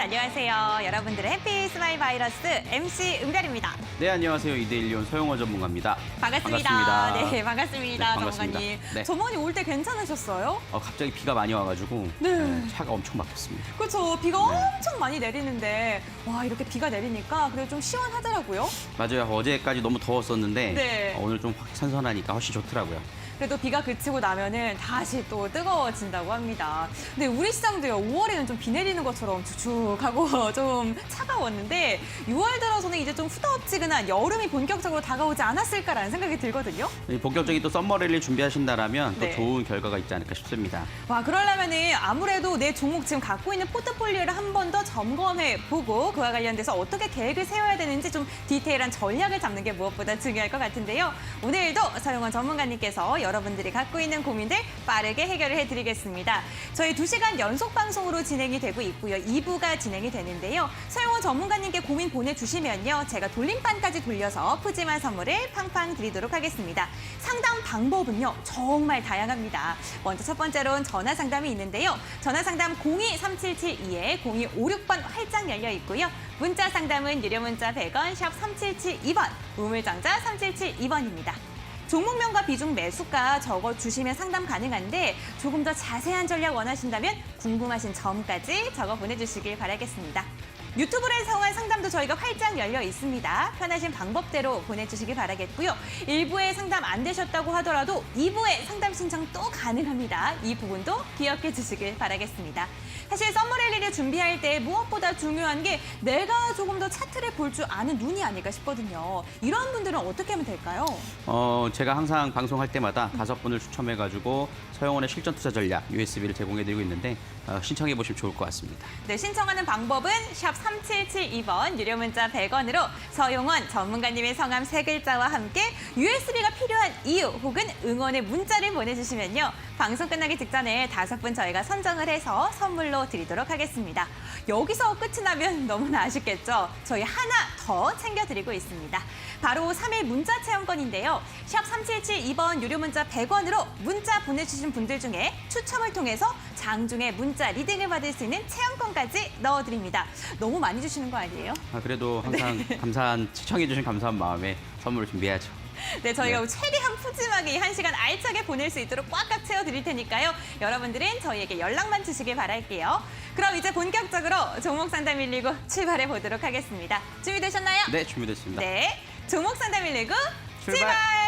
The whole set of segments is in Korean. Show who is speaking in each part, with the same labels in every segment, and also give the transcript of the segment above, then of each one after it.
Speaker 1: 안녕하세요. 여러분들의 해피 스마일 바이러스 MC 은별입니다.
Speaker 2: 네, 안녕하세요. 이데일리온 서영호 전문가입니다.
Speaker 1: 반갑습니다. 네, 반갑습니다.
Speaker 2: 네, 반갑습니다.
Speaker 1: 전문가님.
Speaker 2: 네.
Speaker 1: 전문가님 올 때 괜찮으셨어요?
Speaker 2: 갑자기 비가 많이 와가지고
Speaker 1: 네.
Speaker 2: 차가 엄청 막혔습니다.
Speaker 1: 그렇죠. 비가
Speaker 2: 네.
Speaker 1: 엄청 많이 내리는데 와 이렇게 비가 내리니까 그래도 좀 시원하더라고요.
Speaker 2: 맞아요. 어제까지 너무 더웠었는데
Speaker 1: 네.
Speaker 2: 오늘 좀 확 선선하니까 훨씬 좋더라고요.
Speaker 1: 그래도 비가 그치고 나면은 다시 또 뜨거워진다고 합니다. 근데 우리 시장도요, 5월에는 좀 비 내리는 것처럼 축축하고 좀 차가웠는데 6월 들어서는 이제 좀 후덥지근한 여름이 본격적으로 다가오지 않았을까라는 생각이 들거든요.
Speaker 2: 본격적인 또 썸머랠리 준비하신다라면
Speaker 1: 네.
Speaker 2: 또 좋은 결과가 있지 않을까 싶습니다.
Speaker 1: 와, 그러려면은 아무래도 내 종목 지금 갖고 있는 포트폴리오를 한 번 더 점검해보고 그와 관련돼서 어떻게 계획을 세워야 되는지 좀 디테일한 전략을 잡는 게 무엇보다 중요할 것 같은데요. 오늘도 서영원 전문가님께서 여러분들이 갖고 있는 고민들 빠르게 해결을 해드리겠습니다. 저희 2시간 연속 방송으로 진행이 되고 있고요. 2부가 진행이 되는데요. 서영원 전문가님께 고민 보내주시면요. 제가 돌림판까지 돌려서 푸짐한 선물을 팡팡 드리도록 하겠습니다. 상담 방법은요. 정말 다양합니다. 먼저 첫 번째로는 전화 상담이 있는데요. 전화 상담 023772에 0256번 활짝 열려 있고요. 문자 상담은 유료 문자 100원, 샵 3772번, 우물정자 3772번입니다. 종목명과 비중 매수가 적어주시면 상담 가능한데 조금 더 자세한 전략 원하신다면 궁금하신 점까지 적어 보내주시길 바라겠습니다. 유튜브를 사용한 상담도 저희가 활짝 열려 있습니다. 편하신 방법대로 보내주시기 바라겠고요. 1부에 상담 안 되셨다고 하더라도 2부에 상담 신청 또 가능합니다. 이 부분도 기억해 주시길 바라겠습니다. 사실 썸머랠리를 준비할 때 무엇보다 중요한 게 내가 조금 더 차트를 볼 줄 아는 눈이 아닐까 싶거든요. 이런 분들은 어떻게 하면 될까요?
Speaker 2: 제가 항상 방송할 때마다 5분을 추첨해가지고 서영원의 실전 투자 전략 USB를 제공해드리고 있는데 신청해 보시면 좋을 것 같습니다.
Speaker 1: 네, 신청하는 방법은 샵 3772번 유료 문자 100원으로 서용원 전문가님의 성함 3글자와 함께 USB가 필요한 이유 혹은 응원의 문자를 보내주시면요. 방송 끝나기 직전에 5분 저희가 선정을 해서 선물로 드리도록 하겠습니다. 여기서 끝이 나면 너무나 아쉽겠죠? 저희 하나 더 챙겨드리고 있습니다. 바로 3일 문자 체험권인데요. 샵 3772번 유료 문자 100원으로 문자 보내주신 분들 중에 추첨을 통해서 장중에 문자 리딩을 받을 수 있는 체험권까지 넣어드립니다. 너무 많이 주시는 거 아니에요?
Speaker 2: 그래도 항상 감사한 시청해주신 감사한 마음에 선물을 준비해야죠.
Speaker 1: 네, 저희가 최대한 푸짐하게 이 1시간 알차게 보낼 수 있도록 꽉꽉 채워드릴 테니까요. 여러분들은 저희에게 연락만 주시길 바랄게요. 그럼 이제 본격적으로 종목 상담 119 출발해 보도록 하겠습니다. 준비되셨나요?
Speaker 2: 네, 준비됐습니다.
Speaker 1: 네, 종목 상담 119
Speaker 2: 출발!
Speaker 1: 출발!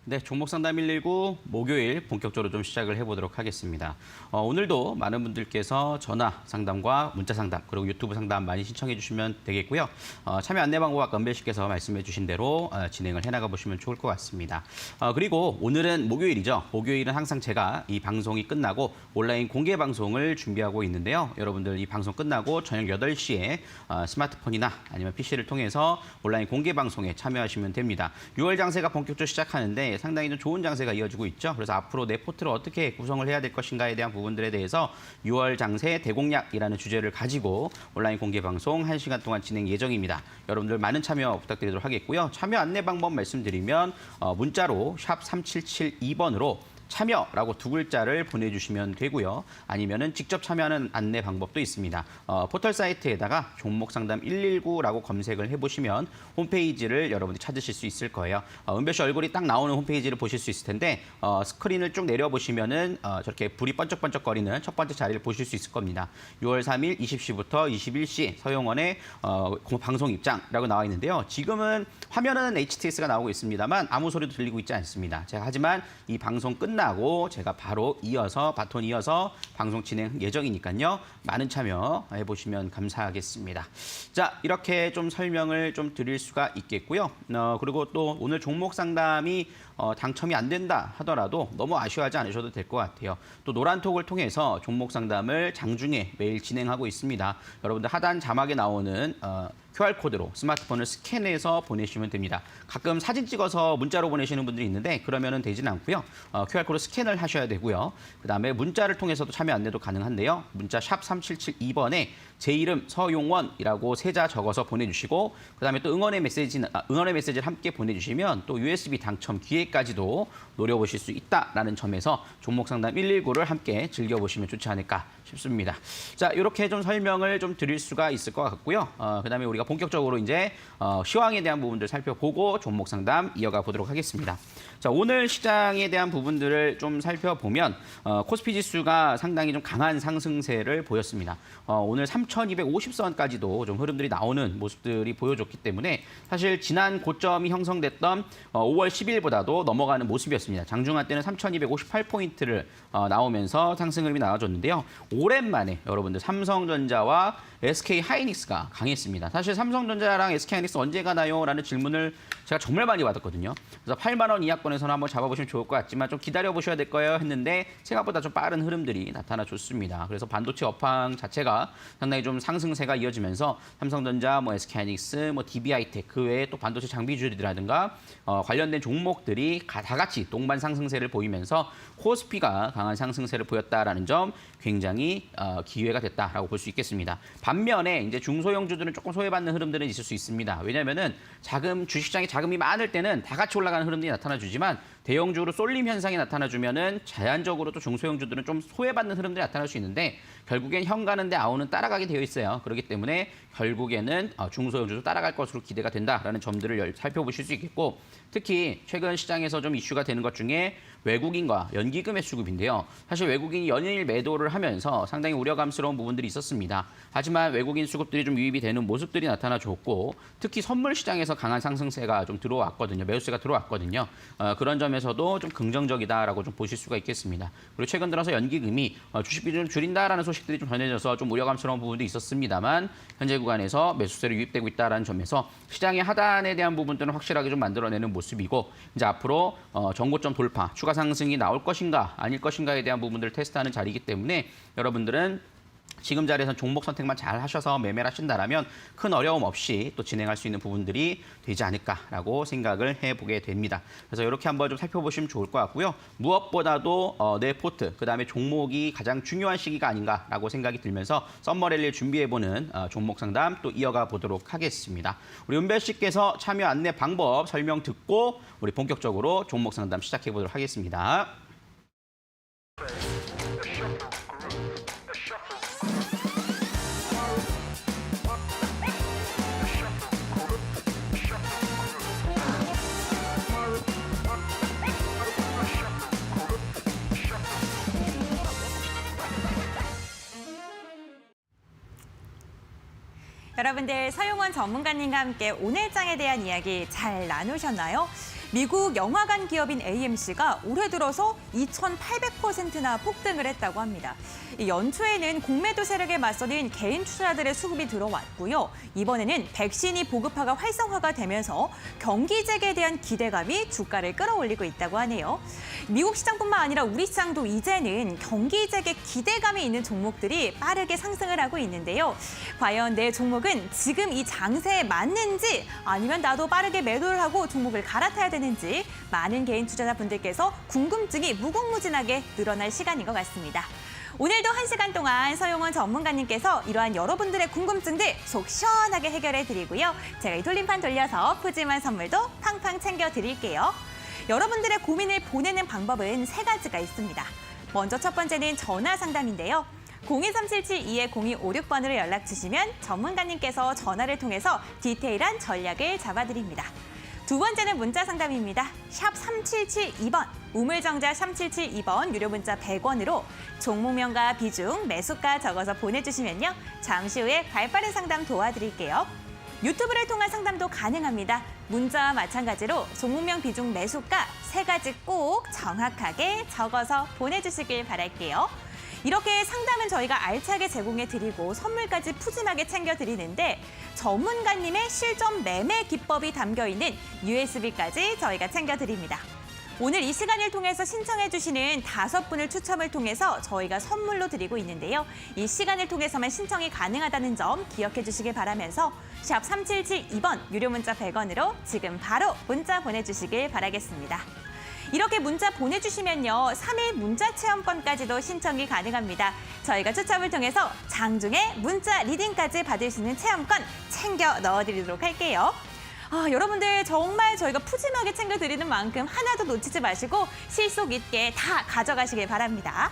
Speaker 2: 네, 종목 상담 119 목요일 본격적으로 좀 시작을 해보도록 하겠습니다. 오늘도 많은 분들께서 전화 상담과 문자 상담 그리고 유튜브 상담 많이 신청해 주시면 되겠고요. 참여 안내 방법 아까 은별 씨께서 말씀해 주신 대로 진행을 해나가 보시면 좋을 것 같습니다. 그리고 오늘은 목요일이죠. 목요일은 항상 제가 이 방송이 끝나고 온라인 공개 방송을 준비하고 있는데요. 여러분들 이 방송 끝나고 저녁 8시에 스마트폰이나 아니면 PC를 통해서 온라인 공개 방송에 참여하시면 됩니다. 6월 장세가 본격적으로 시작하는데 상당히 좀 좋은 장세가 이어지고 있죠. 그래서 앞으로 내 포트를 어떻게 구성을 해야 될 것인가에 대한 부분들에 대해서 6월 장세 대공략이라는 주제를 가지고 온라인 공개 방송 1시간 동안 진행 예정입니다. 여러분들 많은 참여 부탁드리도록 하겠고요. 참여 안내 방법 말씀드리면 문자로 샵 3772번으로 참여라고 두 글자를 보내주시면 되고요. 아니면은 직접 참여하는 안내 방법도 있습니다. 포털 사이트에다가 종목 상담 119라고 검색을 해보시면 홈페이지를 여러분들이 찾으실 수 있을 거예요. 은별 씨 얼굴이 딱 나오는 홈페이지를 보실 수 있을 텐데 스크린을 쭉 내려보시면은 저렇게 불이 번쩍번쩍거리는 첫 번째 자리를 보실 수 있을 겁니다. 6월 3일 20시부터 21시 서용원의 방송 입장이라고 나와 있는데요. 지금은 화면은 HTS가 나오고 있습니다만 아무 소리도 들리고 있지 않습니다. 하지만 이 방송 끝나고 제가 바로 바톤 이어서 방송 진행 예정이니까요. 많은 참여해 보시면 감사하겠습니다. 자, 이렇게 좀 설명을 좀 드릴 수가 있겠고요. 그리고 또 오늘 종목 상담이 당첨이 안 된다 하더라도 너무 아쉬워하지 않으셔도 될 것 같아요. 또 노란톡을 통해서 종목 상담을 장중에 매일 진행하고 있습니다. 여러분들 하단 자막에 나오는 QR코드로 스마트폰을 스캔해서 보내시면 됩니다. 가끔 사진 찍어서 문자로 보내시는 분들이 있는데 그러면은 되지는 않고요. QR코드 스캔을 하셔야 되고요. 그다음에 문자를 통해서도 참여 안내도 가능한데요. 문자 샵 3772번에 제 이름 서용원이라고 세자 적어서 보내주시고 그다음에 또 응원의 메시지를 함께 보내주시면 또 USB 당첨 기회까지도 노려보실 수 있다라는 점에서 종목 상담 119를 함께 즐겨보시면 좋지 않을까 싶습니다. 자, 이렇게 좀 설명을 좀 드릴 수가 있을 것 같고요. 그다음에 우리가 본격적으로 이제 시황에 대한 부분들 살펴보고 종목 상담 이어가 보도록 하겠습니다. 자, 오늘 시장에 대한 부분들을 좀 살펴보면 코스피 지수가 상당히 좀 강한 상승세를 보였습니다. 오늘 3,250선까지도 좀 흐름들이 나오는 모습들이 보여줬기 때문에 사실 지난 고점이 형성됐던 5월 10일보다도 넘어가는 모습이었습니다. 장중한 때는 3,258포인트를 나오면서 상승 흐름이 나와줬는데요. 오랜만에 여러분들 삼성전자와 SK 하이닉스가 강했습니다. 사실 삼성전자랑 SK 하이닉스 언제 가나요? 라는 질문을 제가 정말 많이 받았거든요. 그래서 8만 원 이하권에서는 한번 잡아보시면 좋을 것 같지만 좀 기다려보셔야 될 거예요 했는데 생각보다 좀 빠른 흐름들이 나타나줬습니다. 그래서 반도체 업황 자체가 상당히 좀 상승세가 이어지면서 삼성전자, SK 하이닉스, DB하이텍 그 외에 또 반도체 장비주들이라든가 관련된 종목들이 다 같이 동반 상승세를 보이면서 코스피가 강한 상승세를 보였다라는 점 굉장히 기회가 됐다라고 볼 수 있겠습니다. 반면에 이제 중소형주들은 조금 소외받는 흐름들은 있을 수 있습니다. 왜냐하면은 주식시장에 자금이 많을 때는 다 같이 올라가는 흐름들이 나타나주지만 대형주로 쏠림 현상이 나타나주면은 자연적으로 또 중소형주들은 좀 소외받는 흐름들이 나타날 수 있는데 결국엔 형 가는데 아우는 따라가게 되어 있어요. 그렇기 때문에 결국에는 중소형주도 따라갈 것으로 기대가 된다라는 점들을 살펴보실 수 있겠고 특히 최근 시장에서 좀 이슈가 되는 것 중에 외국인과 연기금의 수급인데요. 사실 외국인이 연일 매도를 하면서 상당히 우려감스러운 부분들이 있었습니다. 하지만 외국인 수급들이 좀 유입이 되는 모습들이 나타나줬고 특히 선물 시장에서 강한 상승세가 좀 들어왔거든요. 매수세가 들어왔거든요. 그런 점에서도 좀 긍정적이다라고 좀 보실 수가 있겠습니다. 그리고 최근 들어서 연기금이 주식 비중을 줄인다라는 소식들이 좀 전해져서 좀 우려감스러운 부분도 있었습니다만 현재 구간에서 매수세로 유입되고 있다라는 점에서 시장의 하단에 대한 부분들은 확실하게 좀 만들어내는 모습이고 이제 앞으로 전고점 돌파, 추가 상승이 나올 것인가 아닐 것인가에 대한 부분들을 테스트하는 자리이기 때문에 여러분들은 지금 자리에서 종목 선택만 잘 하셔서 매매를 하신다라면 큰 어려움 없이 또 진행할 수 있는 부분들이 되지 않을까라고 생각을 해보게 됩니다. 그래서 이렇게 한번 좀 살펴보시면 좋을 것 같고요. 무엇보다도 내 포트, 그다음에 종목이 가장 중요한 시기가 아닌가라고 생각이 들면서 썸머랠리를 준비해보는 종목 상담 또 이어가 보도록 하겠습니다. 우리 은별 씨께서 참여 안내 방법 설명 듣고 우리 본격적으로 종목 상담 시작해보도록 하겠습니다.
Speaker 1: 여러분들 서용원 전문가님과 함께 오늘 장에 대한 이야기 잘 나누셨나요? 미국 영화관 기업인 AMC가 올해 들어서 2,800%나 폭등을 했다고 합니다. 연초에는 공매도 세력에 맞서는 개인 투자자들의 수급이 들어왔고요. 이번에는 백신이 보급화가 활성화가 되면서 경기 재개에 대한 기대감이 주가를 끌어올리고 있다고 하네요. 미국 시장뿐만 아니라 우리 시장도 이제는 경기 재개 기대감이 있는 종목들이 빠르게 상승을 하고 있는데요. 과연 내 종목은 지금 이 장세에 맞는지 아니면 나도 빠르게 매도를 하고 종목을 갈아타야 되는지 많은 개인 투자자분들께서 궁금증이 무궁무진하게 늘어날 시간인 것 같습니다. 오늘도 1시간 동안 서용원 전문가님께서 이러한 여러분들의 궁금증들 속 시원하게 해결해 드리고요. 제가 이 돌림판 돌려서 푸짐한 선물도 팡팡 챙겨 드릴게요. 여러분들의 고민을 보내는 방법은 세 가지가 있습니다. 먼저 첫 번째는 전화 상담인데요. 02377-220256번으로 연락 주시면 전문가님께서 전화를 통해서 디테일한 전략을 잡아드립니다. 두 번째는 문자 상담입니다. 샵 3772번, 우물정자 3772번 유료 문자 100원으로 종목명과 비중, 매수가 적어서 보내주시면요. 잠시 후에 발빠른 상담 도와드릴게요. 유튜브를 통한 상담도 가능합니다. 문자와 마찬가지로 종목명, 비중, 매수가 세 가지 꼭 정확하게 적어서 보내주시길 바랄게요. 이렇게 상담은 저희가 알차게 제공해드리고 선물까지 푸짐하게 챙겨드리는데 전문가님의 실전 매매 기법이 담겨있는 USB까지 저희가 챙겨드립니다. 오늘 이 시간을 통해서 신청해주시는 5분을 추첨을 통해서 저희가 선물로 드리고 있는데요. 이 시간을 통해서만 신청이 가능하다는 점 기억해주시길 바라면서 샵 3772번 유료 문자 100원으로 지금 바로 문자 보내주시길 바라겠습니다. 이렇게 문자 보내주시면요. 3일 문자 체험권까지도 신청이 가능합니다. 저희가 추첨을 통해서 장중에 문자 리딩까지 받을 수 있는 체험권 챙겨 넣어드리도록 할게요. 여러분들 정말 저희가 푸짐하게 챙겨드리는 만큼 하나도 놓치지 마시고 실속 있게 다 가져가시길 바랍니다.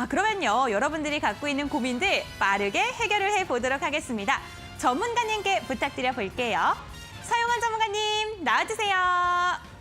Speaker 1: 그러면요. 여러분들이 갖고 있는 고민들 빠르게 해결을 해보도록 하겠습니다. 전문가님께 부탁드려 볼게요. 서용환 전문가님 나와주세요.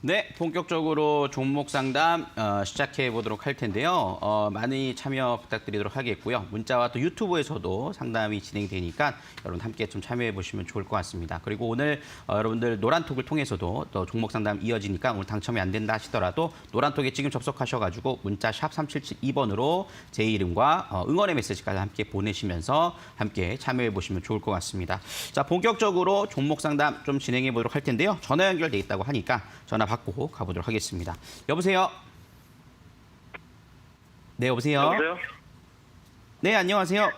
Speaker 2: 네, 본격적으로 종목 상담 시작해 보도록 할 텐데요. 많이 참여 부탁드리도록 하겠고요. 문자와 또 유튜브에서도 상담이 진행되니까 여러분 함께 좀 참여해 보시면 좋을 것 같습니다. 그리고 오늘 여러분들 노란톡을 통해서도 또 종목 상담 이어지니까 오늘 당첨이 안 된다 하시더라도 노란톡에 지금 접속하셔가지고 문자 샵 3772번으로 제 이름과 응원의 메시지까지 함께 보내시면서 함께 참여해 보시면 좋을 것 같습니다. 자, 본격적으로 종목 상담 좀 진행해 보도록 할 텐데요. 전화 연결돼 있다고 하니까 전화 받고 가보도록 하겠습니다. 여보세요? 네, 여보세요?
Speaker 3: 여보세요?
Speaker 2: 네, 안녕하세요.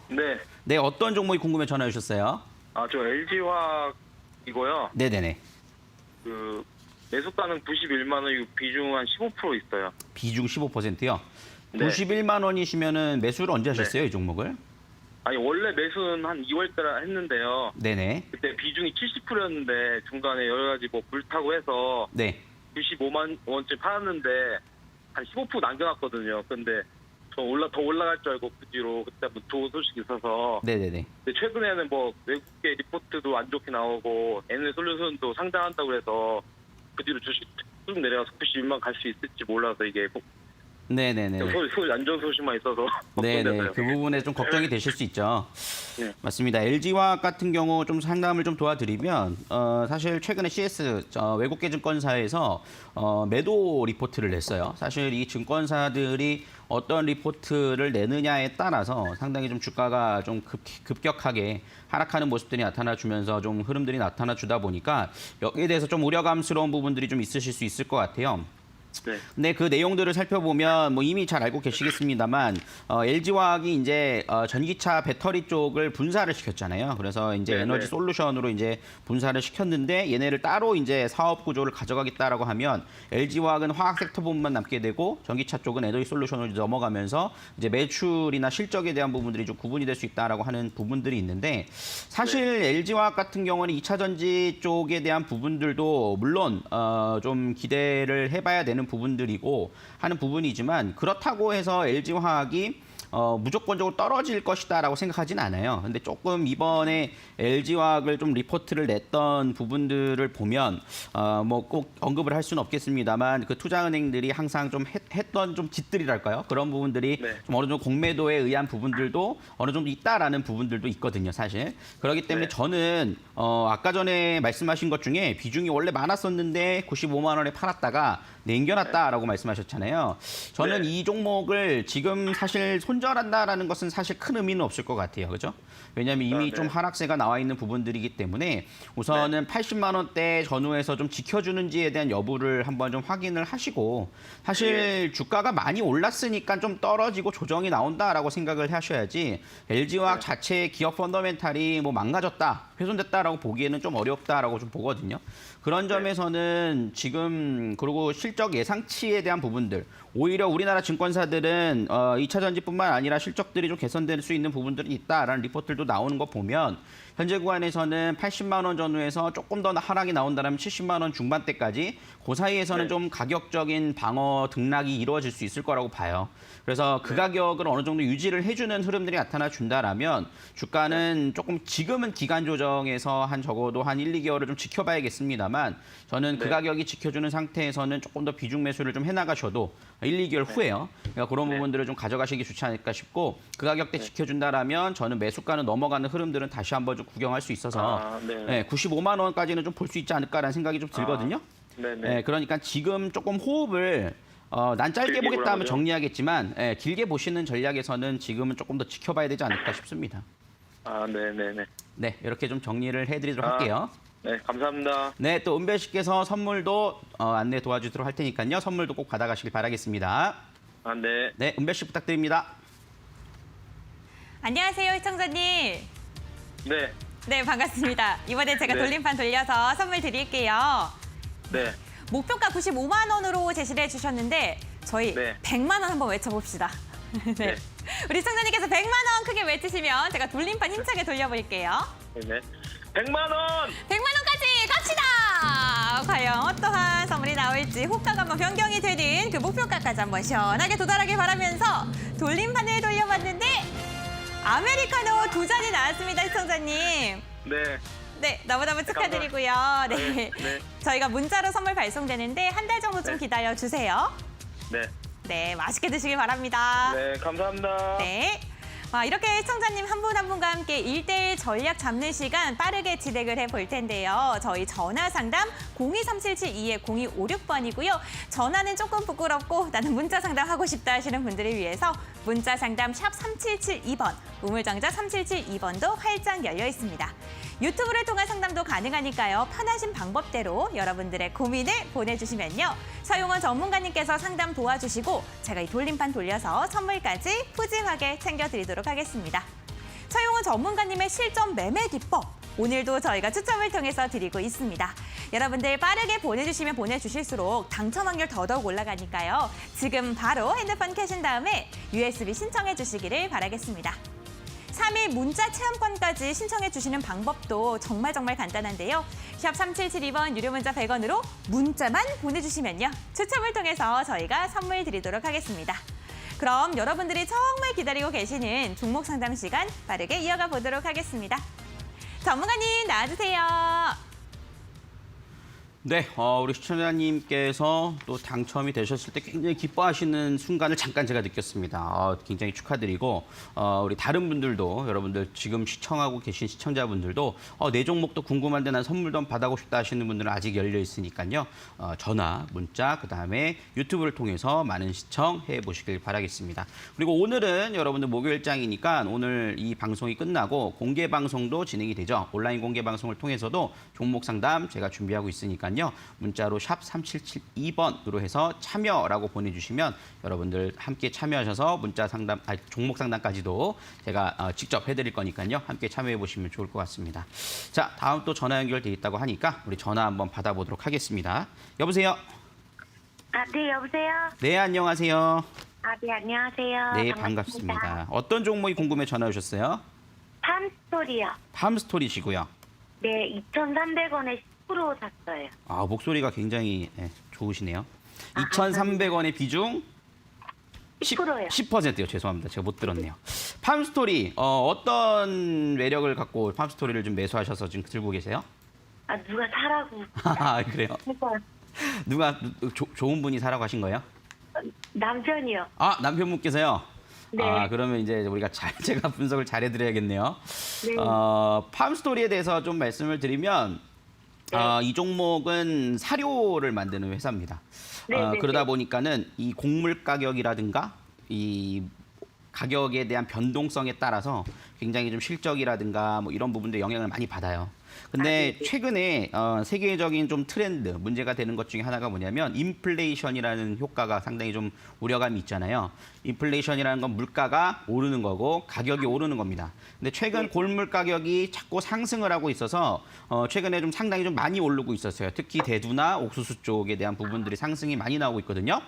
Speaker 3: 네.
Speaker 2: 네, 어떤 종목이 궁금해 전화 주셨어요?
Speaker 3: 저 LG화학이고요.
Speaker 2: 네네네.
Speaker 3: 그 매수가는 91만 원이고 비중 한 15% 있어요.
Speaker 2: 비중 15%요?
Speaker 3: 네.
Speaker 2: 91만 원이시면은 매수를 언제 하셨어요, 이 종목을?
Speaker 3: 아니 원래 매수는 한 2월 달에 했는데요.
Speaker 2: 네네.
Speaker 3: 그때 비중이 70%였는데 중간에 여러 가지 뭐 불타고 해서
Speaker 2: 네.
Speaker 3: 95만 원쯤 팔았는데 한 15% 남겨놨거든요. 근데 더 올라갈 줄 알고 그 뒤로 그때 뭐 좋은 소식이 있어서.
Speaker 2: 네네네.
Speaker 3: 근데 최근에는 뭐 외국계 리포트도 안 좋게 나오고 NL솔루션도 상장한다고 그래서 그 뒤로 주식 쭉 내려가서 91만 갈 수 있을지 몰라서 이게
Speaker 2: 네네네.
Speaker 3: 안 좋은 소식만 있어서
Speaker 2: 네네.
Speaker 3: 걱정돼서요.
Speaker 2: 그 부분에 좀 걱정이 되실 수 있죠.
Speaker 3: 네.
Speaker 2: 맞습니다. LG화학 같은 경우 좀 상담을 좀 도와드리면 사실 최근에 CS 외국계 증권사에서 매도 리포트를 냈어요. 사실 이 증권사들이 어떤 리포트를 내느냐에 따라서 상당히 좀 주가가 좀 급격하게 하락하는 모습들이 나타나주면서 좀 흐름들이 나타나주다 보니까 여기에 대해서 좀 우려감스러운 부분들이 좀 있으실 수 있을 것 같아요.
Speaker 3: 네.
Speaker 2: 근데 그 내용들을 살펴보면 뭐 이미 잘 알고 계시겠습니다만 LG화학이 이제 전기차 배터리 쪽을 분사를 시켰잖아요. 그래서 이제
Speaker 3: 네네.
Speaker 2: 에너지 솔루션으로 이제 분사를 시켰는데 얘네를 따로 이제 사업 구조를 가져가겠다라고 하면 LG화학은 화학 섹터 부분만 남게 되고 전기차 쪽은 에너지 솔루션으로 넘어가면서 이제 매출이나 실적에 대한 부분들이 좀 구분이 될 수 있다라고 하는 부분들이 있는데 사실
Speaker 3: 네.
Speaker 2: LG화학 같은 경우는 2차 전지 쪽에 대한 부분들도 물론 좀 기대를 해봐야 되는 부분들이고 하는 부분이지만 그렇다고 해서 LG화학이 무조건적으로 떨어질 것이다라고 생각하진 않아요. 근데 조금 이번에 LG화학을 좀 리포트를 냈던 부분들을 보면 뭐 꼭 언급을 할 수는 없겠습니다만 그 투자은행들이 항상 좀 했던 좀 짓들이랄까요? 그런 부분들이
Speaker 3: 네.
Speaker 2: 좀 어느 정도 공매도에 의한 부분들도 어느 정도 있다라는 부분들도 있거든요, 사실. 그렇기 때문에
Speaker 3: 네.
Speaker 2: 저는 아까 전에 말씀하신 것 중에 비중이 원래 많았었는데 95만 원에 팔았다가 남겨놨다라고 말씀하셨잖아요. 저는
Speaker 3: 네.
Speaker 2: 이 종목을 지금 사실 손절한다라는 것은 사실 큰 의미는 없을 것 같아요. 그죠? 왜냐하면 이미
Speaker 3: 네.
Speaker 2: 좀 하락세가 나와 있는 부분들이기 때문에 우선은 80만 원대 전후에서 좀 지켜주는지에 대한 여부를 한번 좀 확인을 하시고 사실 주가가 많이 올랐으니까 좀 떨어지고 조정이 나온다라고 생각을 하셔야지 LG화학 자체의 기업 펀더멘탈이 뭐 망가졌다, 훼손됐다라고 보기에는 좀 어렵다라고 좀 보거든요. 그런 점에서는 지금 그리고 실적 예상치에 대한 부분들 오히려 우리나라 증권사들은 2차 전지뿐만 아니라 실적들이 좀 개선될 수 있는 부분들이 있다라는 리포트들도 나오는 거 보면 현재 구간에서는 80만 원 전후에서 조금 더 하락이 나온다면 70만 원 중반대까지 그 사이에서는
Speaker 3: 네.
Speaker 2: 좀 가격적인 방어 등락이 이루어질 수 있을 거라고 봐요. 그래서 그 가격을 어느 정도 유지를 해주는 흐름들이 나타나 준다라면 주가는 조금 지금은 기간 조정에서 한 적어도 한 1, 2개월을 좀 지켜봐야겠습니다만 저는 그
Speaker 3: 네.
Speaker 2: 가격이 지켜주는 상태에서는 조금 더 비중 매수를 좀 해나가셔도 1, 2개월 후에요. 그러니까 그런
Speaker 3: 네.
Speaker 2: 부분들을 좀 가져가시기 좋지 않을까 싶고 그 가격대 지켜준다라면 저는 매수가는 넘어가는 흐름들은 다시 한번 좀 구경할 수 있어서
Speaker 3: 네.
Speaker 2: 95만 원까지는 좀 볼 수 있지 않을까라는 생각이 좀 들거든요.
Speaker 3: 네네.
Speaker 2: 그러니까 지금 조금 호흡을 난 짧게
Speaker 3: 길게
Speaker 2: 보겠다 하면
Speaker 3: 보라고요?
Speaker 2: 정리하겠지만 길게 보시는 전략에서는 지금은 조금 더 지켜봐야 되지 않을까 싶습니다.
Speaker 3: 네네네.
Speaker 2: 네, 이렇게 좀 정리를 해드리도록 할게요.
Speaker 3: 네, 감사합니다.
Speaker 2: 네, 또 은별 씨께서 선물도 안내 도와주도록 할 테니까요. 선물도 꼭 받아가시길 바라겠습니다.
Speaker 3: 네.
Speaker 2: 네, 은별 씨 부탁드립니다.
Speaker 1: 안녕하세요, 시청자님.
Speaker 3: 네.
Speaker 1: 네, 반갑습니다. 이번에 제가
Speaker 3: 네.
Speaker 1: 돌림판 돌려서 선물 드릴게요.
Speaker 3: 네.
Speaker 1: 목표가 95만 원으로 제시를 해주셨는데 저희
Speaker 3: 네.
Speaker 1: 100만 원 한번 외쳐봅시다. 네.
Speaker 3: 네.
Speaker 1: 우리 시청자님께서 100만 원 크게 외치시면 제가 돌림판 힘차게 돌려볼게요.
Speaker 3: 네. 100만 원!
Speaker 1: 100만 원까지 갑시다! 과연 어떠한 선물이 나올지 호가가 한번 변경이 되는 그 목표가까지 한번 시원하게 도달하길 바라면서 돌림판을 돌려봤는데 아메리카노 2잔이 나왔습니다, 시청자님.
Speaker 3: 네.
Speaker 1: 네, 너무너무 축하드리고요. 네.
Speaker 3: 네.
Speaker 1: 저희가 문자로 선물 발송되는데 한 달 정도 좀
Speaker 3: 네.
Speaker 1: 기다려주세요.
Speaker 3: 네.
Speaker 1: 네, 맛있게 드시길 바랍니다.
Speaker 3: 네, 감사합니다.
Speaker 1: 네. 이렇게 시청자님 한 분 한 분과 함께 1대1 전략 잡는 시간 빠르게 진행을 해볼 텐데요. 저희 전화 상담 023772-0256번이고요. 전화는 조금 부끄럽고 나는 문자 상담 하고 싶다 하시는 분들을 위해서 문자 상담 샵 3772번, 우물정자 3772번도 활짝 열려 있습니다. 유튜브를 통한 상담도 가능하니까요. 편하신 방법대로 여러분들의 고민을 보내주시면요. 서용원 전문가님께서 상담 도와주시고 제가 이 돌림판 돌려서 선물까지 푸짐하게 챙겨드리도록 하겠습니다. 서용원 전문가님의 실전 매매 기법 오늘도 저희가 추첨을 통해서 드리고 있습니다. 여러분들 빠르게 보내주시면 보내주실수록 당첨 확률 더더욱 올라가니까요. 지금 바로 핸드폰 켜신 다음에 USB 신청해 주시기를 바라겠습니다. 3일 문자 체험권까지 신청해 주시는 방법도 정말 간단한데요. 샵 3772번 유료 문자 100원으로 문자만 보내주시면요. 추첨을 통해서 저희가 선물 드리도록 하겠습니다. 그럼 여러분들이 정말 기다리고 계시는 종목 상담 시간 빠르게 이어가 보도록 하겠습니다. 전문가님 나와주세요.
Speaker 2: 네, 우리 시청자님께서 또 당첨이 되셨을 때 굉장히 기뻐하시는 순간을 잠깐 제가 느꼈습니다. 굉장히 축하드리고 우리 다른 분들도 여러분들 지금 시청하고 계신 시청자분들도 내 종목도 궁금한데 난 선물도 한번 받아보고 싶다 하시는 분들은 아직 열려 있으니까요. 전화, 문자, 그다음에 유튜브를 통해서 많은 시청해 보시길 바라겠습니다. 그리고 오늘은 여러분들 목요일장이니까 오늘 이 방송이 끝나고 공개 방송도 진행이 되죠. 온라인 공개 방송을 통해서도 종목 상담 제가 준비하고 있으니까요. 문자로 샵 3772번으로 해서 참여라고 보내주시면 여러분들 함께 참여하셔서 문자 상담, 종목 상담까지도 제가 직접 해드릴 거니까요. 함께 참여해 보시면 좋을 것 같습니다. 자, 다음 또 전화 연결돼 있다고 하니까 우리 전화 한번 받아보도록 하겠습니다. 여보세요?
Speaker 4: 네, 여보세요?
Speaker 2: 네, 안녕하세요.
Speaker 4: 네, 안녕하세요.
Speaker 2: 네, 반갑습니다. 어떤 종목이 궁금해 전화 주셨어요?
Speaker 4: 팜스토리요.
Speaker 2: 팜스토리시고요.
Speaker 4: 네, 2,300원에 10% 샀어요.
Speaker 2: 목소리가 굉장히 좋으시네요. 2,300원의 비중
Speaker 4: 10%요.
Speaker 2: 10%요. 죄송합니다. 제가 못 들었네요. 팜스토리 어떤 매력을 갖고 팜스토리를 좀 매수하셔서 지금 들고 계세요?
Speaker 4: 누가 사라고.
Speaker 2: 그래요?
Speaker 4: 해서
Speaker 2: 누가 좋은 분이 사라고 하신 거예요?
Speaker 4: 남편이요.
Speaker 2: 남편분께서요.
Speaker 4: 네.
Speaker 2: 그러면 이제 우리가 제가 분석을 잘 해드려야겠네요.
Speaker 4: 네.
Speaker 2: 팜스토리에 대해서 좀 말씀을 드리면 이 종목은 사료를 만드는 회사입니다.
Speaker 4: 네,
Speaker 2: 그러다 보니까는 이 곡물 가격이라든가 이 가격에 대한 변동성에 따라서 굉장히 좀 실적이라든가 뭐 이런 부분들 영향을 많이 받아요. 근데 최근에 세계적인 좀 트렌드, 문제가 되는 것 중에 하나가 뭐냐면 인플레이션이라는 효과가 상당히 좀 우려감이 있잖아요. 인플레이션이라는 건 물가가 오르는 거고 가격이 오르는 겁니다. 근데 최근 골물 가격이 자꾸 상승을 하고 있어서 최근에 좀 상당히 좀 많이 오르고 있었어요. 특히 대두나 옥수수 쪽에 대한 부분들이 상승이 많이 나오고 있거든요.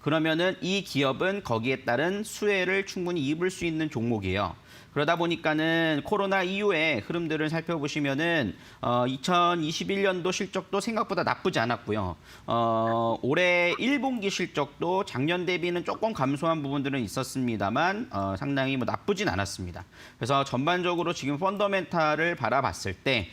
Speaker 2: 그러면은 이 기업은 거기에 따른 수혜를 충분히 입을 수 있는 종목이에요. 그러다 보니까는 코로나 이후의 흐름들을 살펴보시면은 2021년도 실적도 생각보다 나쁘지 않았고요. 올해 1분기 실적도 작년 대비는 조금 감소한 부분들은 있었습니다만 상당히 뭐 나쁘진 않았습니다. 그래서 전반적으로 지금 펀더멘탈을 바라봤을 때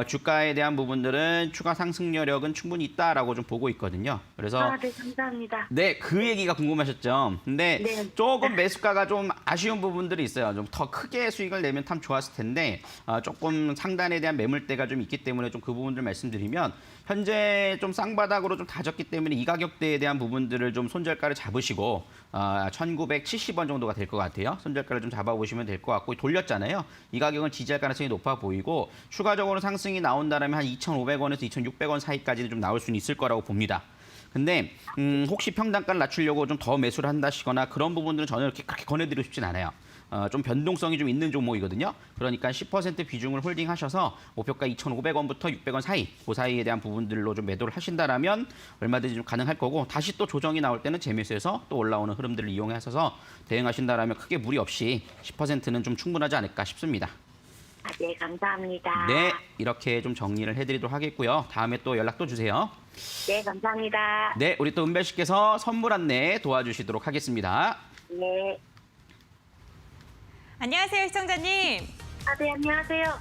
Speaker 2: 주가에 대한 부분들은 추가 상승 여력은 충분히 있다라고 좀 보고 있거든요. 그래서
Speaker 4: 네, 감사합니다.
Speaker 2: 네, 그 얘기가 궁금하셨죠. 근데
Speaker 4: 네.
Speaker 2: 조금 매수가가 좀 아쉬운 부분들이 있어요. 좀 더 크게 수익을 내면 참 좋았을 텐데 조금 상단에 대한 매물대가 좀 있기 때문에 좀 그 부분들 말씀드리면 현재 좀 쌍바닥으로 좀 다졌기 때문에 이 가격대에 대한 부분들을 좀 손절가를 잡으시고 1970원 정도가 될 것 같아요. 손절가를 좀 잡아보시면 될 것 같고 돌렸잖아요. 이 가격은 지지할 가능성이 높아 보이고 추가적으로 상승이 나온다면 한 2,500원에서 2,600원 사이까지는 좀 나올 수는 있을 거라고 봅니다. 근데 혹시 평단가를 낮추려고 좀 더 매수를 한다시거나 그런 부분들은 저는 그렇게 권해드리고 싶진 않아요. 좀 변동성이 좀 있는 종목이거든요. 그러니까 10% 비중을 홀딩하셔서 목표가 2,500원부터 600원 사이, 그 사이에 대한 부분들로 좀 매도를 하신다라면 얼마든지 좀 가능할 거고 다시 또 조정이 나올 때는 재매수해서 또 올라오는 흐름들을 이용하셔서 대응하신다라면 크게 무리 없이 10%는 좀 충분하지 않을까 싶습니다.
Speaker 4: 네, 감사합니다.
Speaker 2: 네, 이렇게 좀 정리를 해드리도록 하겠고요. 다음에 또 연락 또 주세요.
Speaker 4: 네, 감사합니다.
Speaker 2: 네, 우리 또 은별 씨께서 선물 안내 도와주시도록 하겠습니다.
Speaker 4: 네.
Speaker 1: 안녕하세요, 시청자님.
Speaker 4: 네, 안녕하세요.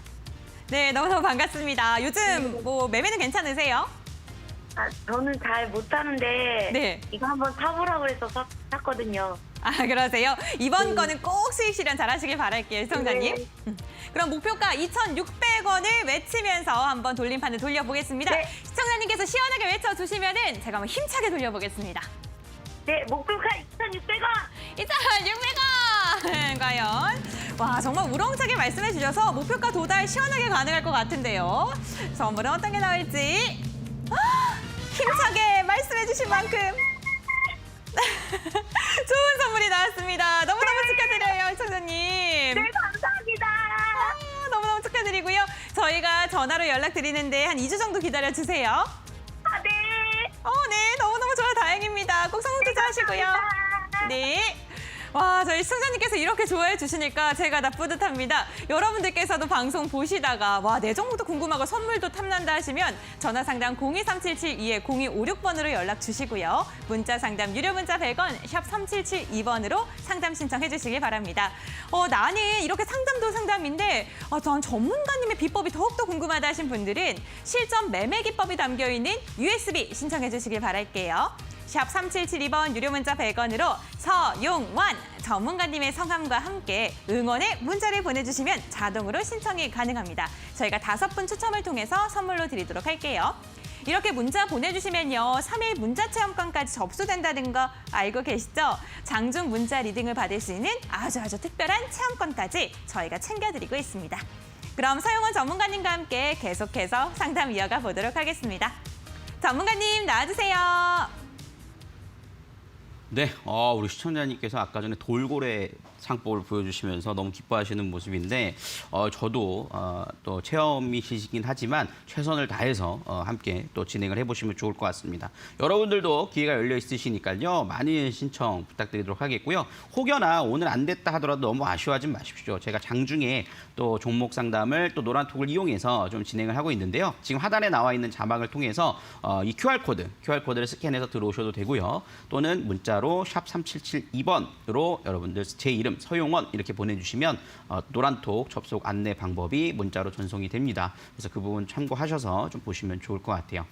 Speaker 1: 네, 너무너무 반갑습니다. 요즘 뭐 매매는 괜찮으세요?
Speaker 4: 저는 잘 못하는데
Speaker 1: 네.
Speaker 4: 이거 한번 사보라고 해서 샀거든요.
Speaker 1: 그러세요? 이번 거는 꼭 수익 실현 잘 하시길 바랄게요, 시청자님.
Speaker 4: 네.
Speaker 1: 그럼 목표가 2,600원을 외치면서 한번 돌림판을 돌려보겠습니다.
Speaker 4: 네.
Speaker 1: 시청자님께서 시원하게 외쳐주시면은 제가 한번 힘차게 돌려보겠습니다.
Speaker 4: 네, 목표가 2,600원.
Speaker 1: 2,600원! 과연? 와, 정말 우렁차게 말씀해 주셔서 목표가 도달 시원하게 가능할 것 같은데요. 선물은 어떤 게 나올지. 힘차게 말씀해 주신 만큼 좋은 선물이 나왔습니다. 너무너무 축하드려요, 시청자님.
Speaker 4: 네, 감사합니다.
Speaker 1: 너무너무 축하드리고요. 저희가 전화로 연락드리는데 한 2주 정도 기다려주세요.
Speaker 4: 네.
Speaker 1: 네, 너무너무 좋아 다행입니다. 꼭 성공 투자하시고요.
Speaker 4: 감사합니다.
Speaker 1: 네. 와, 저희 시청자님께서 이렇게 좋아해 주시니까 제가 다 뿌듯합니다. 여러분들께서도 방송 보시다가 와, 내 정보도 궁금하고 선물도 탐난다 하시면 전화 상담 02377-0256번으로 연락 주시고요. 문자 상담 유료 문자 100원, 샵 3772번으로 상담 신청해 주시기 바랍니다. 나는 이렇게 상담도 상담인데 전 전문가님의 비법이 더욱더 궁금하다 하신 분들은 실전 매매 기법이 담겨 있는 USB 신청해 주시길 바랄게요. 샵 3772번 유료 문자 100원으로 서용완 전문가님의 성함과 함께 응원의 문자를 보내주시면 자동으로 신청이 가능합니다. 저희가 5분 추첨을 통해서 선물로 드리도록 할게요. 이렇게 문자 보내주시면요. 3일 문자 체험권까지 접수된다는 거 알고 계시죠? 장중 문자 리딩을 받을 수 있는 아주 특별한 체험권까지 저희가 챙겨드리고 있습니다. 그럼 서용원 전문가님과 함께 계속해서 상담 이어가 보도록 하겠습니다. 전문가님 나와주세요.
Speaker 2: 네, 우리 시청자님께서 아까 전에 돌고래 창법을 보여주시면서 너무 기뻐하시는 모습인데 저도 또 체험이시긴 하지만 최선을 다해서 함께 또 진행을 해보시면 좋을 것 같습니다. 여러분들도 기회가 열려 있으시니까요. 많은 신청 부탁드리도록 하겠고요. 혹여나 오늘 안 됐다 하더라도 너무 아쉬워하지 마십시오. 제가 장중에 또 종목 상담을 또 노란톡을 이용해서 좀 진행을 하고 있는데요. 지금 하단에 나와 있는 자막을 통해서 이 QR코드를 스캔해서 들어오셔도 되고요. 또는 문자로 샵 3772번으로 여러분들 제 이름 서용원 이렇게 보내주시면 노란톡 접속 안내 방법이 문자로 전송이 됩니다. 그래서 그 부분 참고하셔서 좀 보시면 좋을 것 같아요.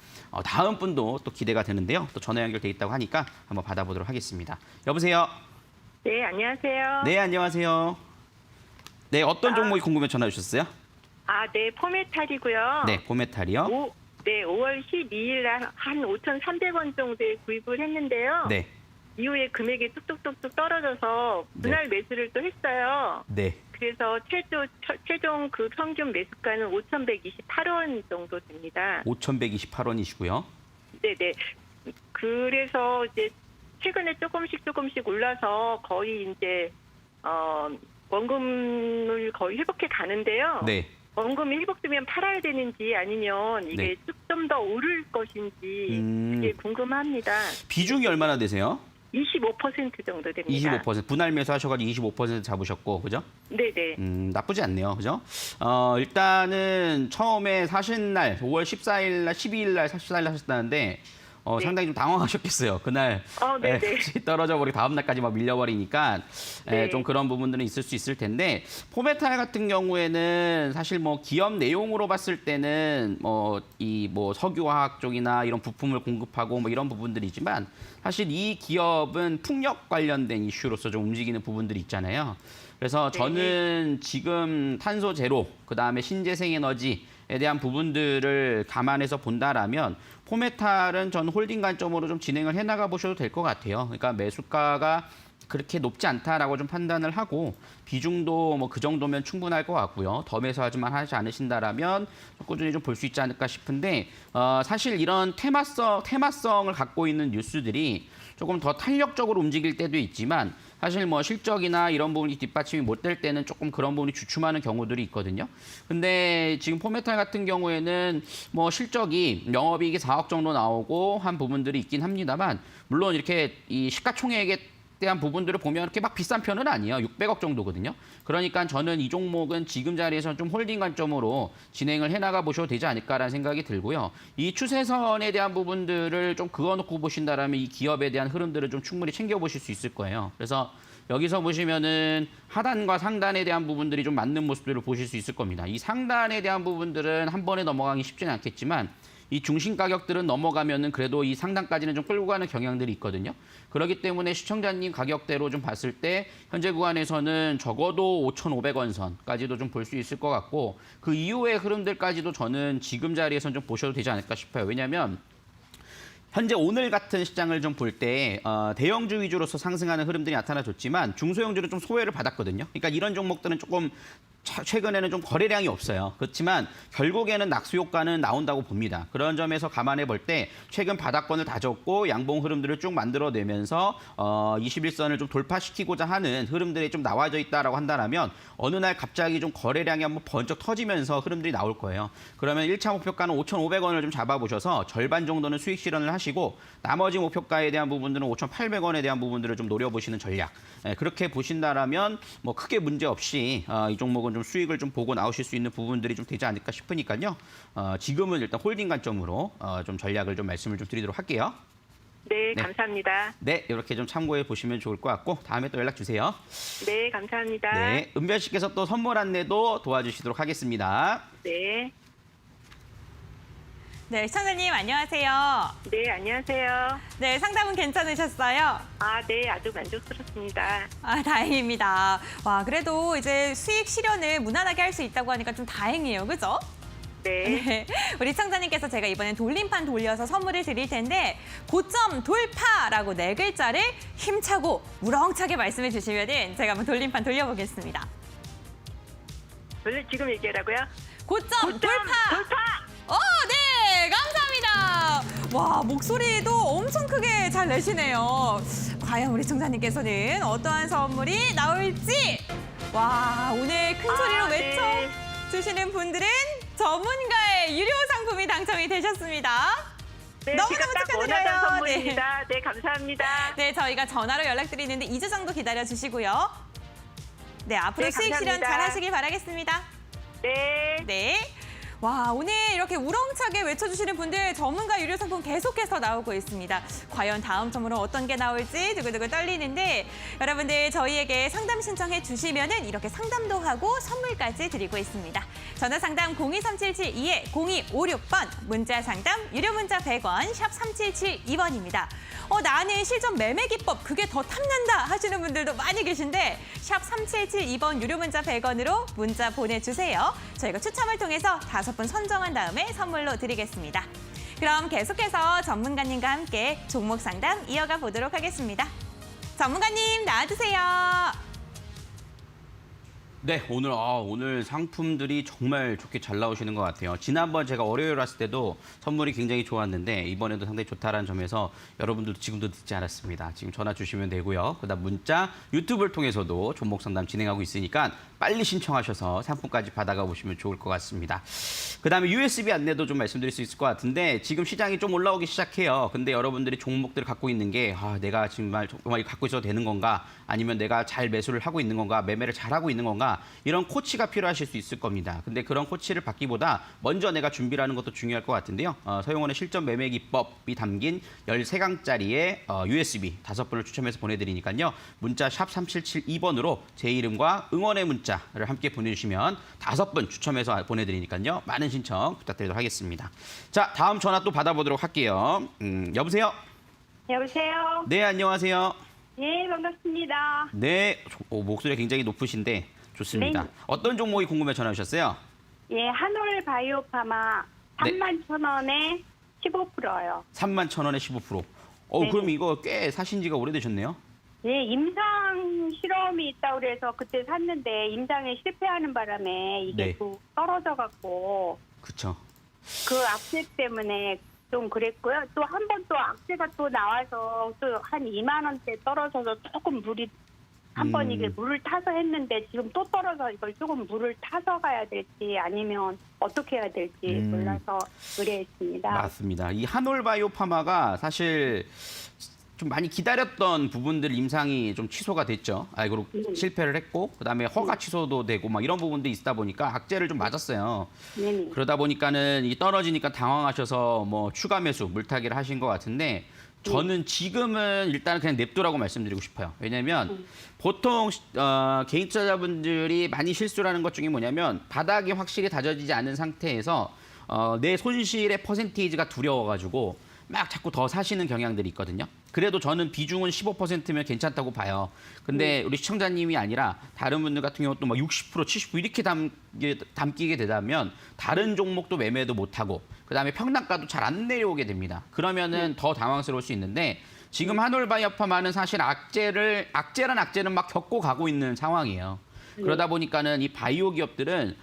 Speaker 2: 다음 분도 또 기대가 되는데요. 또 전화 연결돼 있다고 하니까 한번 받아보도록 하겠습니다. 여보세요?
Speaker 4: 네, 안녕하세요.
Speaker 2: 네, 안녕하세요. 네, 어떤 종목이 궁금해 전화 주셨어요?
Speaker 4: 네, 포메탈이고요.
Speaker 2: 네, 포메탈이요.
Speaker 4: 네, 5월 12일 날 한 5,300원 정도에 구입을 했는데요.
Speaker 2: 네.
Speaker 4: 이후에 금액이 뚝뚝뚝뚝 떨어져서 분할 매수를 또 했어요.
Speaker 2: 네.
Speaker 4: 그래서 최종 그 평균 매수가는 5,128원 정도 됩니다.
Speaker 2: 5,128원이시고요.
Speaker 4: 네네. 그래서 이제 최근에 조금씩 올라서 거의 이제 원금을 거의 회복해 가는데요.
Speaker 2: 네.
Speaker 4: 원금이 회복되면 팔아야 되는지 아니면 이게
Speaker 2: 네.
Speaker 4: 좀 더 오를 것인지 그게 궁금합니다.
Speaker 2: 비중이 얼마나 되세요?
Speaker 4: 25% 정도 됩니다.
Speaker 2: 25%. 분할 매수 하셔가지고 25% 잡으셨고, 그죠?
Speaker 4: 네네.
Speaker 2: 나쁘지 않네요. 그죠? 일단은 처음에 사신 날, 5월 14일 날, 12일 날, 14일 날 하셨다는데,
Speaker 4: 네.
Speaker 2: 상당히 좀 당황하셨겠어요. 그날
Speaker 4: 네네.
Speaker 2: 떨어져 버리고 다음 날까지 막 밀려버리니까
Speaker 4: 네.
Speaker 2: 좀 그런 부분들은 있을 수 있을 텐데 포메탈 같은 경우에는 사실 뭐 기업 내용으로 봤을 때는 이 석유화학 쪽이나 이런 부품을 공급하고 뭐 이런 부분들이지만 사실 이 기업은 풍력 관련된 이슈로서 좀 움직이는 부분들이 있잖아요. 그래서
Speaker 4: 네.
Speaker 2: 저는 지금 탄소 제로, 그다음에 신재생 에너지에 대한 부분들을 감안해서 본다라면 포메탈은 전 홀딩 관점으로 좀 진행을 해나가 보셔도 될 것 같아요. 그러니까 매수가가 그렇게 높지 않다라고 좀 판단을 하고 비중도 뭐 그 정도면 충분할 것 같고요. 더 매수하지만 하지 않으신다라면 꾸준히 좀 볼 수 있지 않을까 싶은데 사실 이런 테마성을 갖고 있는 뉴스들이 조금 더 탄력적으로 움직일 때도 있지만 사실 뭐 실적이나 이런 부분이 뒷받침이 못 될 때는 조금 그런 부분이 주춤하는 경우들이 있거든요. 근데 지금 포메탈 같은 경우에는 뭐 실적이 영업이익이 4억 정도 나오고 한 부분들이 있긴 합니다만 물론 이렇게 이 시가총액에 대한 부분들을 보면 이렇게 막 비싼 편은 아니에요. 600억 정도거든요. 그러니까 저는 이 종목은 지금 자리에서 좀 홀딩 관점으로 진행을 해나가 보셔도 되지 않을까라는 생각이 들고요. 이 추세선에 대한 부분들을 좀 그어놓고 보신다라면 이 기업에 대한 흐름들을 좀 충분히 챙겨보실 수 있을 거예요. 그래서 여기서 보시면은 하단과 상단에 대한 부분들이 좀 맞는 모습들을 보실 수 있을 겁니다. 이 상단에 대한 부분들은 한 번에 넘어가기 쉽지는 않겠지만 이 중심 가격들은 넘어가면은 그래도 이 상단까지는 좀 끌고 가는 경향들이 있거든요. 그렇기 때문에 시청자님 가격대로 좀 봤을 때 현재 구간에서는 적어도 5,500원 선까지도 좀 볼 수 있을 것 같고 그 이후의 흐름들까지도 저는 지금 자리에선 좀 보셔도 되지 않을까 싶어요. 왜냐하면 현재 오늘 같은 시장을 좀 볼 때 대형주 위주로서 상승하는 흐름들이 나타나줬지만 중소형주는 좀 소외를 받았거든요. 그러니까 이런 종목들은 조금 최근에는 좀 거래량이 없어요. 그렇지만 결국에는 낙수 효과는 나온다고 봅니다. 그런 점에서 감안해 볼 때 최근 바닥권을 다졌고 양봉 흐름들을 쭉 만들어내면서 21선을 좀 돌파시키고자 하는 흐름들이 좀 나와져 있다라고 한다면 어느 날 갑자기 좀 거래량이 한번 번쩍 터지면서 흐름들이 나올 거예요. 그러면 1차 목표가는 5,500원을 좀 잡아보셔서 절반 정도는 수익 실현을 하시고 나머지 목표가에 대한 부분들은 5,800원에 대한 부분들을 좀 노려보시는 전략. 그렇게 보신다라면 뭐 크게 문제 없이 이 종목은 좀 수익을 좀 보고 나오실 수 있는 부분들이 좀 되지 않을까 싶으니까요. 지금은 일단 홀딩 관점으로 좀 전략을 좀 말씀을 좀 드리도록 할게요.
Speaker 4: 네, 감사합니다.
Speaker 2: 네, 이렇게 좀 참고해 보시면 좋을 것 같고 다음에 또 연락 주세요.
Speaker 4: 네, 감사합니다.
Speaker 2: 네, 은별 씨께서 또 선물 안내도 도와주시도록 하겠습니다.
Speaker 4: 네.
Speaker 1: 네, 시청자님 안녕하세요.
Speaker 4: 네, 안녕하세요.
Speaker 1: 네, 상담은 괜찮으셨어요?
Speaker 4: 네, 아주 만족스럽습니다.
Speaker 1: 다행입니다. 와, 그래도 이제 수익 실현을 무난하게 할 수 있다고 하니까 좀 다행이에요. 그죠?
Speaker 4: 네.
Speaker 1: 네, 우리 시청자님께서 제가 이번엔 돌림판 돌려서 선물을 드릴 텐데 고점 돌파라고 네 글자를 힘차고 우렁차게 말씀해 주시면은 제가 한번 돌림판 돌려보겠습니다.
Speaker 4: 지금 얘기하라고요?
Speaker 1: 고점 돌파! 네, 감사합니다. 와, 목소리도 엄청 크게 잘 내시네요. 과연 우리 청자님께서는 어떠한 선물이 나올지. 와, 오늘 큰 소리로 외쳐
Speaker 4: 네.
Speaker 1: 주시는 분들은 전문가의 유료 상품이 당첨이 되셨습니다.
Speaker 4: 네,
Speaker 1: 너무너무
Speaker 4: 제가 딱
Speaker 1: 축하드려요.
Speaker 4: 원하던 선물입니다. 네, 감사합니다.
Speaker 1: 네, 저희가 전화로 연락드리는데 2주 정도 기다려 주시고요. 네, 앞으로
Speaker 4: 네,
Speaker 1: 수익 실현
Speaker 4: 감사합니다.
Speaker 1: 잘 하시길 바라겠습니다.
Speaker 4: 네.
Speaker 1: 네. 와, 오늘 이렇게 우렁차게 외쳐주시는 분들 전문가 유료 상품 계속해서 나오고 있습니다. 과연 다음 선물은 어떤 게 나올지 두고두고 떨리는데 여러분들 저희에게 상담 신청해 주시면은 이렇게 상담도 하고 선물까지 드리고 있습니다. 전화 상담 023772-0256번, 문자 상담 유료 문자 100원, 샵 3772번입니다. 나는 실전 매매 기법 그게 더 탐난다 하시는 분들도 많이 계신데 샵 3772번 유료 문자 100원으로 문자 보내주세요. 저희가 추첨을 통해서 5분 선정한 다음에 선물로 드리겠습니다. 그럼 계속해서 전문가님과 함께 종목 상담 이어가 보도록 하겠습니다. 전문가님 나와주세요.
Speaker 2: 네, 오늘 상품들이 정말 좋게 잘 나오시는 것 같아요. 지난번 제가 월요일 왔을 때도 선물이 굉장히 좋았는데 이번에도 상당히 좋다라는 점에서 여러분들도 지금도 늦지 않았습니다. 지금 전화 주시면 되고요. 그다음 문자, 유튜브를 통해서도 종목 상담 진행하고 있으니까 빨리 신청하셔서 상품까지 받아가 보시면 좋을 것 같습니다. 그다음에 USB 안내도 좀 말씀드릴 수 있을 것 같은데 지금 시장이 좀 올라오기 시작해요. 근데 여러분들이 종목들을 갖고 있는 게 내가 정말 갖고 있어도 되는 건가? 아니면 내가 잘 매수를 하고 있는 건가? 매매를 잘하고 있는 건가? 이런 코치가 필요하실 수 있을 겁니다. 근데 그런 코치를 받기보다 먼저 내가 준비를 하는 것도 중요할 것 같은데요. 서용원의 실전 매매 기법이 담긴 13강짜리의 USB 5분을 추첨해서 보내드리니까요. 문자 샵 3772번으로 제 이름과 응원의 문자를 함께 보내주시면 5분 추첨해서 보내드리니까요. 많은 신청 부탁드리도록 하겠습니다. 자, 다음 전화 또 받아보도록 할게요. 여보세요?
Speaker 4: 여보세요?
Speaker 2: 네, 안녕하세요.
Speaker 4: 예, 반갑습니다.
Speaker 2: 네, 목소리가 굉장히 높으신데 좋습니다.
Speaker 4: 네.
Speaker 2: 어떤 종목이 궁금해 전화 주셨어요?
Speaker 4: 예, 한올 바이오파마
Speaker 2: 네.
Speaker 4: 31,000원에 15%요.
Speaker 2: 31,000원에 15%.
Speaker 4: 네.
Speaker 2: 그럼 이거 꽤 사신 지가 오래되셨네요?
Speaker 4: 예, 임상 실험이 있다고 그래서 그때 샀는데 임상에 실패하는 바람에 이게
Speaker 2: 네.
Speaker 4: 또 떨어져갖고
Speaker 2: 그쵸.
Speaker 4: 그 악재 때문에 좀 그랬고요. 또 한 번 또 악재가 또 나와서 또 한 2만 원대 떨어져서 조금 물이 한 번 이게 물을 타서 했는데 지금 또 떨어져 이걸 조금 물을 타서 가야 될지 아니면 어떻게 해야 될지 몰라서 의뢰했습니다.
Speaker 2: 맞습니다. 이 한올바이오파마가 사실 좀 많이 기다렸던 부분들 임상이 좀 취소가 됐죠. 그리고 실패를 했고 그다음에 허가 취소도 되고 막 이런 부분도 있다 보니까 악재를 좀 맞았어요.
Speaker 4: 네네.
Speaker 2: 그러다 보니까는 이 떨어지니까 당황하셔서 뭐 추가 매수 물타기를 하신 것 같은데 저는 지금은 일단 그냥 냅두라고 말씀드리고 싶어요. 왜냐하면 보통 개인 투자자분들이 많이 실수를 하는 것 중에 뭐냐면 바닥이 확실히 다져지지 않은 상태에서 내 손실의 퍼센테이지가 두려워가지고 막 자꾸 더 사시는 경향들이 있거든요. 그래도 저는 비중은 15%면 괜찮다고 봐요. 근데 우리 시청자님이 아니라 다른 분들 같은 경우 또 막 60%, 70% 이렇게 담기게 되다면 다른 종목도 매매도 못하고 그다음에 평단가도 잘 안 내려오게 됩니다. 그러면은 더 당황스러울 수 있는데 지금 한올바이오파마는 사실 악재는 막 겪고 가고 있는 상황이에요. 그러다 보니까는 이 바이오 기업들은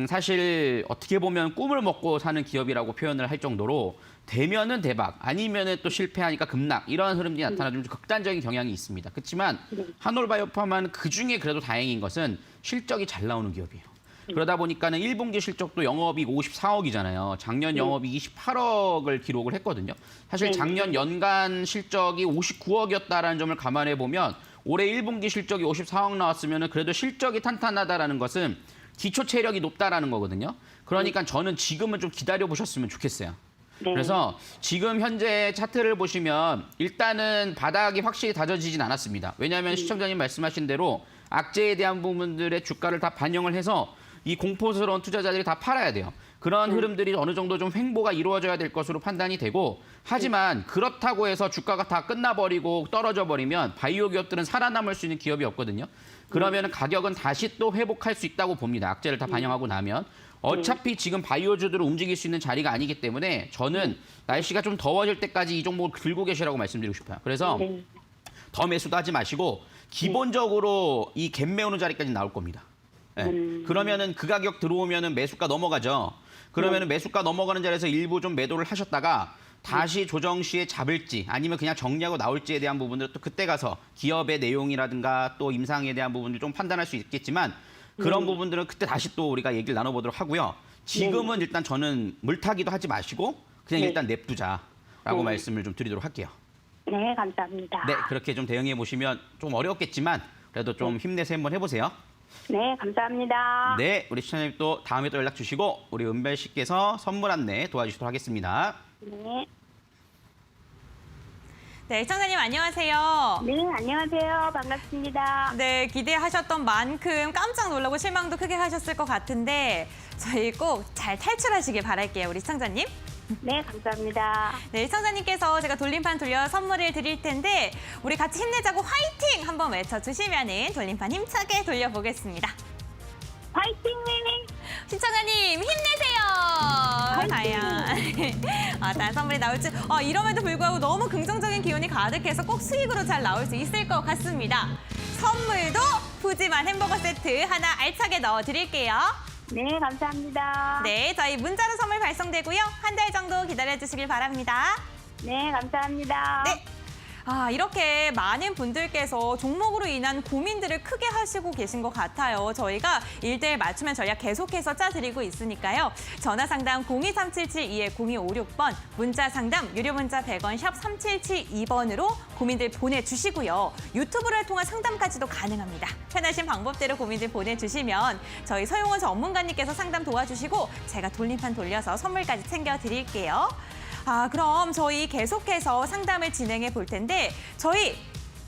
Speaker 2: 사실 어떻게 보면 꿈을 먹고 사는 기업이라고 표현을 할 정도로 되면은 대박, 아니면은 또 실패하니까 급락 이런 흐름이 나타나는 좀 극단적인 경향이 있습니다. 그렇지만 한올바이오파마는 그중에 그래도 다행인 것은 실적이 잘 나오는 기업이에요. 그러다 보니까는 1분기 실적도 영업이익 54억이잖아요. 작년 영업이익 28억을 기록을 했거든요. 사실 작년 연간 실적이 59억이었다라는 점을 감안해 보면 올해 1분기 실적이 54억 나왔으면 그래도 실적이 탄탄하다라는 것은 기초 체력이 높다라는 거거든요. 그러니까 저는 지금은 좀 기다려 보셨으면 좋겠어요.
Speaker 4: 네.
Speaker 2: 그래서 지금 현재 차트를 보시면 일단은 바닥이 확실히 다져지진 않았습니다. 왜냐하면 시청자님 말씀하신 대로 악재에 대한 부분들의 주가를 다 반영을 해서 이 공포스러운 투자자들이 다 팔아야 돼요. 그런 흐름들이 어느 정도 좀 횡보가 이루어져야 될 것으로 판단이 되고 하지만 그렇다고 해서 주가가 다 끝나버리고 떨어져 버리면 바이오 기업들은 살아남을 수 있는 기업이 없거든요. 그러면 가격은 다시 또 회복할 수 있다고 봅니다. 악재를 다 반영하고 나면. 어차피 지금 바이오주들을 움직일 수 있는 자리가 아니기 때문에 저는 날씨가 좀 더워질 때까지 이 종목을 들고 계시라고 말씀드리고 싶어요. 그래서 더 매수도 하지 마시고 기본적으로 이 갭 메우는 자리까지 나올 겁니다. 네. 그러면은 그 가격 들어오면은 매수가 넘어가죠. 그러면은 매수가 넘어가는 자리에서 일부 좀 매도를 하셨다가 다시 조정 시에 잡을지 아니면 그냥 정리하고 나올지에 대한 부분들 또 그때 가서 기업의 내용이라든가 또 임상에 대한 부분들 좀 판단할 수 있겠지만 그런 부분들은 그때 다시 또 우리가 얘기를 나눠보도록 하고요. 지금은 일단 저는 물타기도 하지 마시고 그냥 일단 냅두자라고 말씀을 좀 드리도록 할게요.
Speaker 4: 네, 감사합니다.
Speaker 2: 네, 그렇게 좀 대응해 보시면 좀 어렵겠지만 그래도 좀 힘내서 한번 해보세요.
Speaker 4: 네, 감사합니다.
Speaker 2: 네, 우리 시청자님 또 다음에 또 연락 주시고 우리 은별 씨께서 선물 안내 도와주시도록 하겠습니다.
Speaker 4: 네.
Speaker 1: 네, 시청자님 안녕하세요.
Speaker 4: 네, 안녕하세요. 반갑습니다.
Speaker 1: 네, 기대하셨던 만큼 깜짝 놀라고 실망도 크게 하셨을 것 같은데 저희 꼭 잘 탈출하시길 바랄게요, 우리 시청자님.
Speaker 4: 네, 감사합니다.
Speaker 1: 네, 시청자님께서 제가 돌림판 돌려 선물을 드릴 텐데 우리 같이 힘내자고 화이팅! 한번 외쳐주시면은 돌림판 힘차게 돌려보겠습니다.
Speaker 4: 화이팅!
Speaker 1: 시청자님 힘내세요! 다양. 자, 선물이 나올지. 이럼에도 불구하고 너무 긍정적인 기운이 가득해서 꼭 수익으로 잘 나올 수 있을 것 같습니다. 선물도 푸짐한 햄버거 세트 하나 알차게 넣어드릴게요.
Speaker 4: 네, 감사합니다.
Speaker 1: 네, 저희 문자로 선물 발송되고요. 한 달 정도 기다려주시길 바랍니다.
Speaker 4: 네, 감사합니다.
Speaker 1: 네. 이렇게 많은 분들께서 종목으로 인한 고민들을 크게 하시고 계신 것 같아요. 저희가 1대1 맞춤형 전략 계속해서 짜드리고 있으니까요. 전화 상담 02377-210-0256번, 문자 상담 유료 문자 100원 샵 3772번으로 고민들 보내주시고요. 유튜브를 통한 상담까지도 가능합니다. 편하신 방법대로 고민들 보내주시면 저희 서용원 전문가님께서 상담 도와주시고 제가 돌림판 돌려서 선물까지 챙겨드릴게요. 그럼 저희 계속해서 상담을 진행해 볼 텐데 저희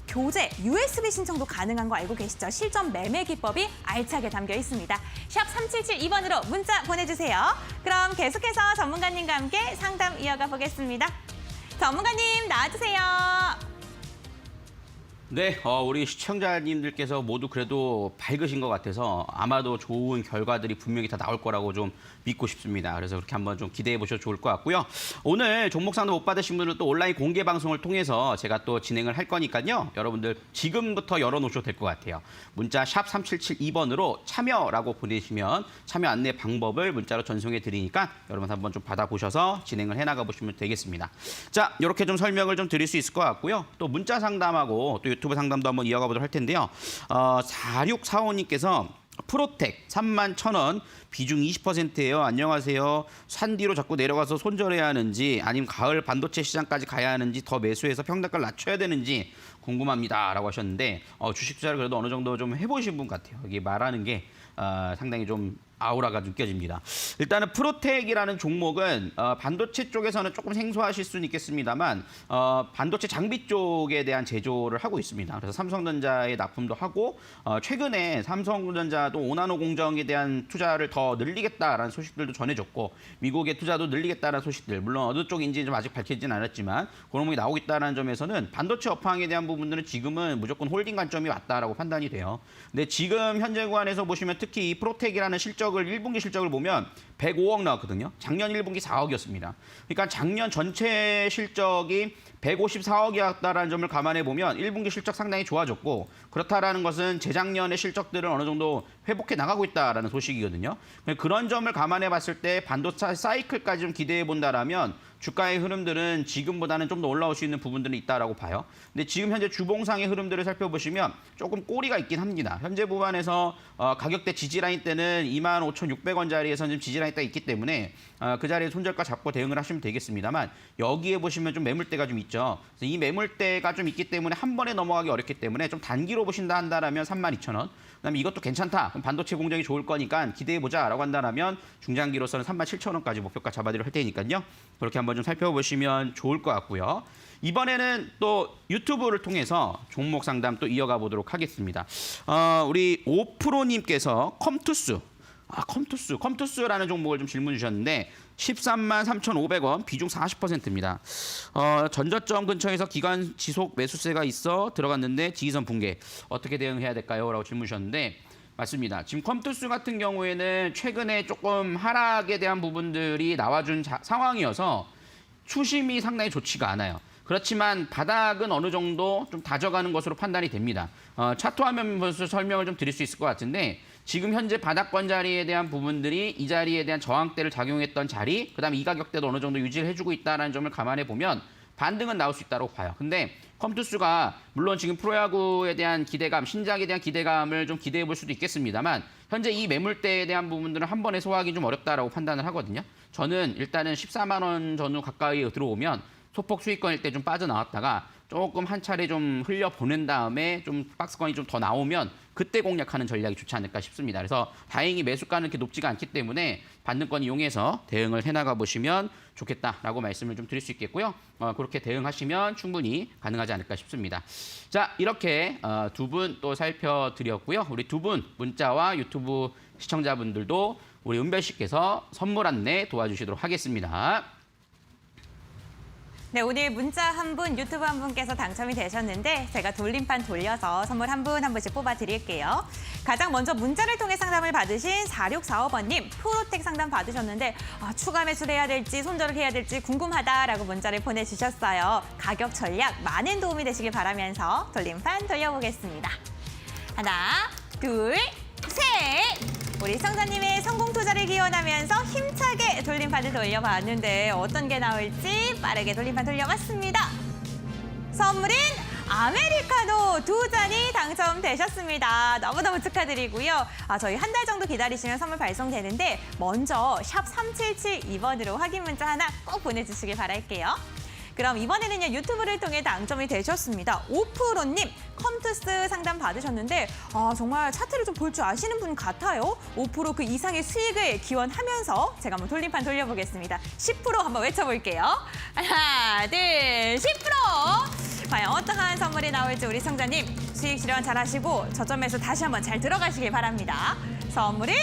Speaker 1: 교재 USB 신청도 가능한 거 알고 계시죠? 실전 매매 기법이 알차게 담겨 있습니다. 샵 3772번으로 문자 보내주세요. 그럼 계속해서 전문가님과 함께 상담 이어가 보겠습니다. 전문가님 나와주세요.
Speaker 2: 네, 우리 시청자님들께서 모두 그래도 밝으신 것 같아서 아마도 좋은 결과들이 분명히 다 나올 거라고 좀 믿고 싶습니다. 그래서 그렇게 한번 좀 기대해 보셔도 좋을 것 같고요. 오늘 종목 상담 못 받으신 분들은 또 온라인 공개 방송을 통해서 제가 또 진행을 할 거니까요. 여러분들 지금부터 열어놓으셔도 될 것 같아요. 문자 샵 3772번으로 참여라고 보내시면 참여 안내 방법을 문자로 전송해 드리니까 여러분 한번 좀 받아보셔서 진행을 해나가 보시면 되겠습니다. 자, 이렇게 좀 설명을 좀 드릴 수 있을 것 같고요. 또 문자 상담하고 또 유튜브 상담도 한번 이어가 보도록 할 텐데요. 4645님께서 프로텍 31,000원 비중 20%예요. 안녕하세요. 산 뒤로 자꾸 내려가서 손절해야 하는지 아니면 가을 반도체 시장까지 가야 하는지 더 매수해서 평단가를 낮춰야 되는지 궁금합니다. 라고 하셨는데 주식 투자를 그래도 어느 정도 좀 해보신 분 같아요. 이게 말하는 게 상당히 좀 아우라가 느껴집니다. 일단은 프로텍이라는 종목은 반도체 쪽에서는 조금 생소하실 수는 있겠습니다만 반도체 장비 쪽에 대한 제조를 하고 있습니다. 그래서 삼성전자에 납품도 하고 최근에 삼성전자도 5나노 공정에 대한 투자를 더 늘리겠다라는 소식들도 전해졌고 미국의 투자도 늘리겠다라는 소식들 물론 어느 쪽인지 좀 아직 밝혀지진 않았지만 그런 게 나오고 있다는 점에서는 반도체 업황에 대한 부분들은 지금은 무조건 홀딩 관점이 왔다라고 판단이 돼요. 근데 지금 현재 구간에서 보시면 특히 이 프로텍이라는 실적을 1분기 실적을 보면 105억 나왔거든요. 작년 1분기 4억이었습니다. 그러니까 작년 전체 실적이 154억이었다라는 점을 감안해 보면 1분기 실적 상당히 좋아졌고 그렇다라는 것은 재작년의 실적들을 어느 정도 회복해 나가고 있다라는 소식이거든요. 그런 점을 감안해 봤을 때 반도체 사이클까지 좀 기대해 본다라면 주가의 흐름들은 지금보다는 좀 더 올라올 수 있는 부분들이 있다라고 봐요. 근데 지금 현재 주봉상의 흐름들을 살펴보시면 조금 꼬리가 있긴 합니다. 현재 부분에서 가격대 지지라인 때는 25,600원 자리에서 지금 지지라인 딱 있기 때문에 그 자리에 손절가 잡고 대응을 하시면 되겠습니다만 여기에 보시면 좀 매물대가 좀 있죠. 그래서 이 매물대가 좀 있기 때문에 한 번에 넘어가기 어렵기 때문에 좀 단기로 보신다 한다라면 32,000원. 그다음에 이것도 괜찮다. 그럼 반도체 공정이 좋을 거니까 기대해보자라고 한다면 중장기로서는 37,000원까지 목표가 잡아드릴 할 테니까요. 그렇게 한번 좀 살펴보시면 좋을 것 같고요. 이번에는 또 유튜브를 통해서 종목 상담 또 이어가 보도록 하겠습니다. 우리 5%님께서 컴투스라는 종목을 좀 질문 주셨는데 13만 3,500원 비중 40%입니다. 전저점 근처에서 기간 지속 매수세가 있어 들어갔는데 지지선 붕괴 어떻게 대응해야 될까요? 라고 질문 주셨는데 맞습니다. 지금 컴투스 같은 경우에는 최근에 조금 하락에 대한 부분들이 나와준 상황이어서 추심이 상당히 좋지가 않아요. 그렇지만 바닥은 어느 정도 좀 다져가는 것으로 판단이 됩니다. 차트 화면 보면서 설명을 좀 드릴 수 있을 것 같은데 지금 현재 바닥권 자리에 대한 부분들이 이 자리에 대한 저항대를 작용했던 자리, 그다음에 이 가격대도 어느 정도 유지를 해주고 있다는 점을 감안해 보면 반등은 나올 수 있다고 봐요. 근데 컴투스가 물론 지금 프로야구에 대한 기대감, 신작에 대한 기대감을 좀 기대해 볼 수도 있겠습니다만 현재 이 매물대에 대한 부분들은 한 번에 소화하기 좀 어렵다라고 판단을 하거든요. 저는 일단은 14만 원 전후 가까이 들어오면 소폭 수익권일 때 좀 빠져나왔다가 조금 한 차례 좀 흘려보낸 다음에 좀 박스권이 좀 더 나오면 그때 공략하는 전략이 좋지 않을까 싶습니다. 그래서 다행히 매수가는 그렇게 높지가 않기 때문에 반등권 이용해서 대응을 해나가 보시면 좋겠다라고 말씀을 좀 드릴 수 있겠고요. 그렇게 대응하시면 충분히 가능하지 않을까 싶습니다. 자, 이렇게 두 분 또 살펴드렸고요. 우리 두 분 문자와 유튜브 시청자분들도 우리 은별 씨께서 선물 안내 도와주시도록 하겠습니다.
Speaker 1: 네, 오늘 문자 한 분, 유튜브 한 분께서 당첨이 되셨는데 제가 돌림판 돌려서 선물 한 분씩 뽑아드릴게요. 가장 먼저 문자를 통해 상담을 받으신 4645번님, 프로텍 상담 받으셨는데 추가 매수해야 될지 손절을 해야 될지 궁금하다라고 문자를 보내주셨어요. 가격 전략 많은 도움이 되시길 바라면서 돌림판 돌려보겠습니다. 하나, 둘, 셋! 우리 성자님의 성공 투자를 기원하면서 힘차게 돌림판을 돌려봤는데 어떤 게 나올지 빠르게 돌림판 돌려봤습니다. 선물은 아메리카노 2잔이 당첨되셨습니다. 너무너무 축하드리고요. 저희 한 달 정도 기다리시면 선물 발송되는데 먼저 샵 3772번으로 확인 문자 하나 꼭 보내주시길 바랄게요. 그럼 이번에는요, 유튜브를 통해 당첨이 되셨습니다. 5%님 컴투스 상담 받으셨는데 정말 차트를 좀 볼 줄 아시는 분 같아요. 5% 그 이상의 수익을 기원하면서 제가 한번 돌림판 돌려보겠습니다. 10% 한번 외쳐볼게요. 하나, 둘, 10%! 과연 어떠한 선물이 나올지 우리 성자님 수익 실현 잘하시고 저점에서 다시 한번 잘 들어가시길 바랍니다. 선물은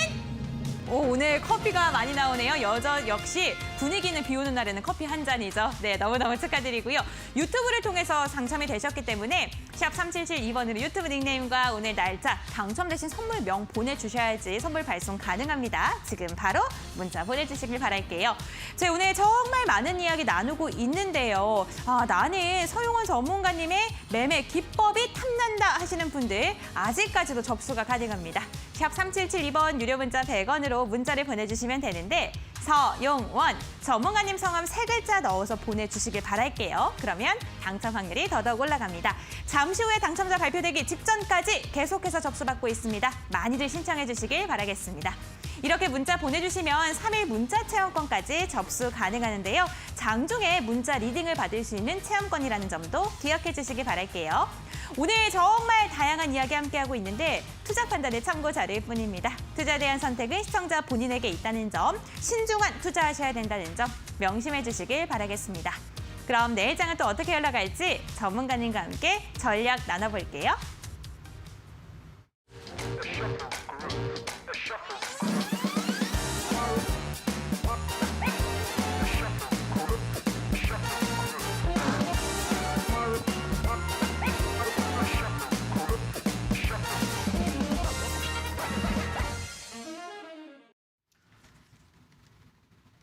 Speaker 1: 오늘 커피가 많이 나오네요. 역시 분위기는 비 오는 날에는 커피 한 잔이죠. 네, 너무너무 축하드리고요. 유튜브를 통해서 당첨이 되셨기 때문에 샵 3772번으로 유튜브 닉네임과 오늘 날짜, 당첨되신 선물명 보내주셔야지 선물 발송 가능합니다. 지금 바로 문자 보내주시길 바랄게요. 저희 오늘 정말 많은 이야기 나누고 있는데요. 나는 서용원 전문가님의 매매 기법이 탐난다 하시는 분들 아직까지도 접수가 가능합니다. 샵 3772번 유료 문자 100원으로 문자를 보내주시면 되는데 서용원 전문가님 성함 3글자 넣어서 보내주시길 바랄게요. 그러면 당첨 확률이 더더욱 올라갑니다. 잠시 후에 당첨자 발표되기 직전까지 계속해서 접수받고 있습니다. 많이들 신청해 주시길 바라겠습니다. 이렇게 문자 보내주시면 3일 문자 체험권까지 접수 가능하는데요. 장중에 문자 리딩을 받을 수 있는 체험권이라는 점도 기억해 주시기 바랄게요. 오늘 정말 다양한 이야기 함께하고 있는데 투자 판단의 참고 자료일 뿐입니다. 투자에 대한 선택은 시청자 본인에게 있다는 점, 신중한 투자하셔야 된다는 점 명심해 주시길 바라겠습니다. 그럼 내일 장은 또 어떻게 흘러갈지 전문가님과 함께 전략 나눠볼게요.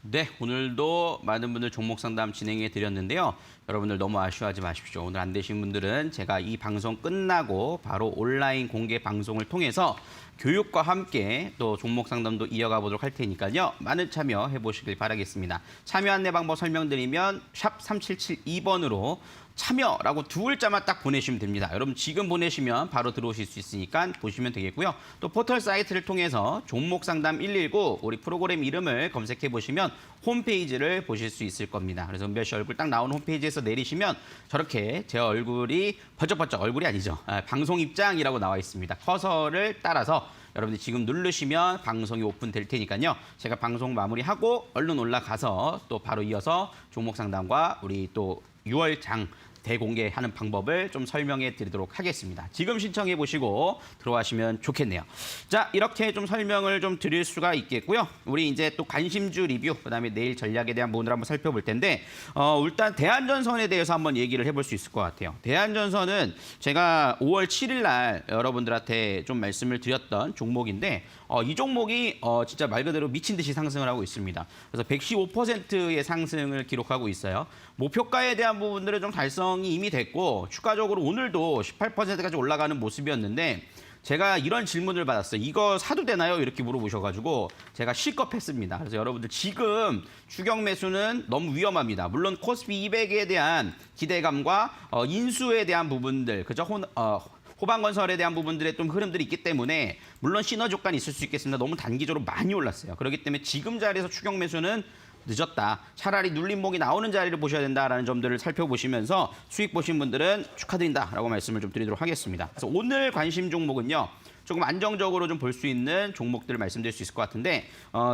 Speaker 2: 네, 오늘도 많은 분들 종목 상담 진행해 드렸는데요. 여러분들 너무 아쉬워하지 마십시오. 오늘 안 되신 분들은 제가 이 방송 끝나고 바로 온라인 공개 방송을 통해서 교육과 함께 또 종목 상담도 이어가 보도록 할 테니까요. 많은 참여해 보시길 바라겠습니다. 참여 안내 방법 설명드리면 샵 3772번으로 참여라고 2글자만 딱 보내시면 됩니다. 여러분 지금 보내시면 바로 들어오실 수 있으니까 보시면 되겠고요. 또 포털 사이트를 통해서 종목 상담 119 우리 프로그램 이름을 검색해 보시면 홈페이지를 보실 수 있을 겁니다. 그래서 은별 씨 얼굴 딱 나오는 홈페이지에서 내리시면 저렇게 제 얼굴이 번쩍번쩍 얼굴이 아니죠. 방송 입장이라고 나와 있습니다. 커서를 따라서 여러분들 지금 누르시면 방송이 오픈될 테니까요. 제가 방송 마무리하고 얼른 올라가서 또 바로 이어서 종목 상담과 우리 또 6월 장 대공개하는 방법을 좀 설명해 드리도록 하겠습니다. 지금 신청해 보시고 들어가시면 좋겠네요. 자, 이렇게 좀 설명을 좀 드릴 수가 있겠고요. 우리 이제 또 관심주 리뷰, 그다음에 내일 전략에 대한 부분을 한번 살펴볼 텐데 일단 대한전선에 대해서 한번 얘기를 해볼 수 있을 것 같아요. 대한전선은 제가 5월 7일 날 여러분들한테 좀 말씀을 드렸던 종목인데 이 종목이 진짜 말 그대로 미친 듯이 상승을 하고 있습니다. 그래서 115%의 상승을 기록하고 있어요. 목표가에 대한 부분들은 좀 달성이 이미 됐고 추가적으로 오늘도 18%까지 올라가는 모습이었는데 제가 이런 질문을 받았어요. 이거 사도 되나요? 이렇게 물어보셔가지고 제가 실컷 했습니다. 그래서 여러분들 지금 추격 매수는 너무 위험합니다. 물론 코스피 200에 대한 기대감과 인수에 대한 부분들, 그죠? 호방건설에 대한 부분들의 좀 흐름들이 있기 때문에 물론 시너지 효과는 있을 수 있겠습니다. 너무 단기적으로 많이 올랐어요. 그렇기 때문에 지금 자리에서 추격 매수는 늦었다. 차라리 눌림목이 나오는 자리를 보셔야 된다라는 점들을 살펴보시면서 수익 보신 분들은 축하드린다라고 말씀을 좀 드리도록 하겠습니다. 그래서 오늘 관심 종목은요. 조금 안정적으로 좀 볼 수 있는 종목들을 말씀드릴 수 있을 것 같은데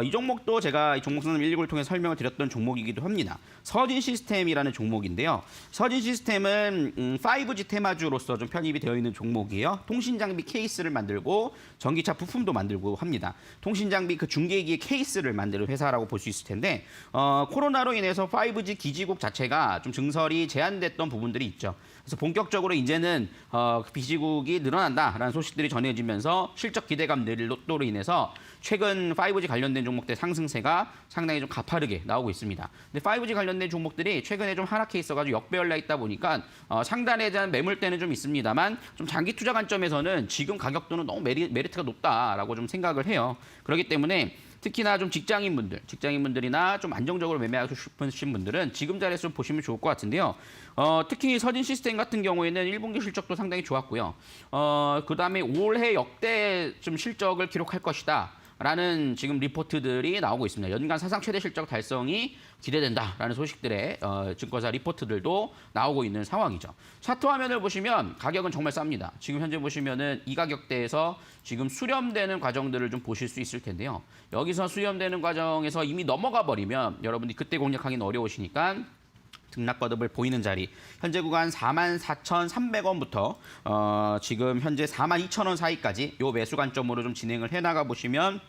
Speaker 2: 이 종목도 제가 이 종목상담 119를 통해 설명을 드렸던 종목이기도 합니다. 서진 시스템이라는 종목인데요. 서진 시스템은 5G 테마주로서 좀 편입이 되어 있는 종목이에요. 통신 장비 케이스를 만들고 전기차 부품도 만들고 합니다. 통신 장비 그 중계기의 케이스를 만드는 회사라고 볼 수 있을 텐데 코로나로 인해서 5G 기지국 자체가 좀 증설이 제한됐던 부분들이 있죠. 그래서 본격적으로 이제는 기지국이 늘어난다라는 소식들이 전해지면서 실적 기대감 내리로 인해서 최근 5G 관련된 종목들 상승세가 상당히 좀 가파르게 나오고 있습니다. 근데 5G 관련된 종목들이 최근에 좀 하락해 있어가지고 역배열나 있다 보니까 상단에 대한 매물대는 좀 있습니다만 좀 장기 투자 관점에서는 지금 가격도는 너무 메리트가 높다라고 좀 생각을 해요. 그렇기 때문에 특히나 좀 직장인분들이나 좀 안정적으로 매매하고 싶으신 분들은 지금 자리에서 좀 보시면 좋을 것 같은데요. 특히 서진 시스템 같은 경우에는 1분기 실적도 상당히 좋았고요. 그다음에 올해 역대 좀 실적을 기록할 것이다. 라는 지금 리포트들이 나오고 있습니다. 연간 사상 최대 실적 달성이 기대된다라는 소식들의 증권사 리포트들도 나오고 있는 상황이죠. 차트 화면을 보시면 가격은 정말 쌉니다. 지금 현재 보시면은 이 가격대에서 지금 수렴되는 과정들을 좀 보실 수 있을 텐데요. 여기서 수렴되는 과정에서 이미 넘어가 버리면 여러분들이 그때 공략하기는 어려우시니까 등락거듭을 보이는 자리 현재 구간 44,300원부터 지금 현재 42,000원 사이까지 요 매수 관점으로 좀 진행을 해나가 보시면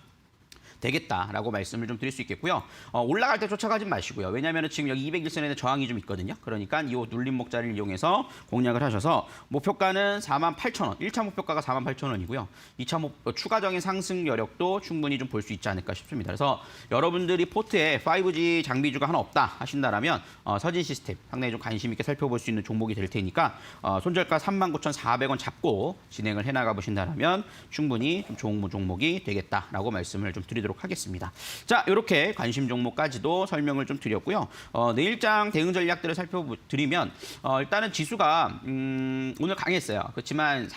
Speaker 2: 되겠다라고 말씀을 좀 드릴 수 있겠고요. 올라갈 때 쫓아가지 마시고요. 왜냐하면 지금 여기 201선에 저항이 좀 있거든요. 그러니까 이 눌림목 자리를 이용해서 공략을 하셔서 목표가는 48,000원, 1차 목표가가 48,000원이고요. 2차 추가적인 상승 여력도 충분히 좀 볼 수 있지 않을까 싶습니다. 그래서 여러분들이 포트에 5G 장비주가 하나 없다 하신다라면 서진 시스템 상당히 좀 관심 있게 살펴볼 수 있는 종목이 될 테니까 손절가 39,400원 잡고 진행을 해나가 보신다라면 충분히 좀 좋은 종목이 되겠다라고 말씀을 좀 드리도록 하겠습니다. 자, 이렇게 관심 종목까지도 설명을 좀 드렸고요. 내일장 대응 전략들을 살펴드리면 일단은 지수가 오늘 강했어요. 그렇지만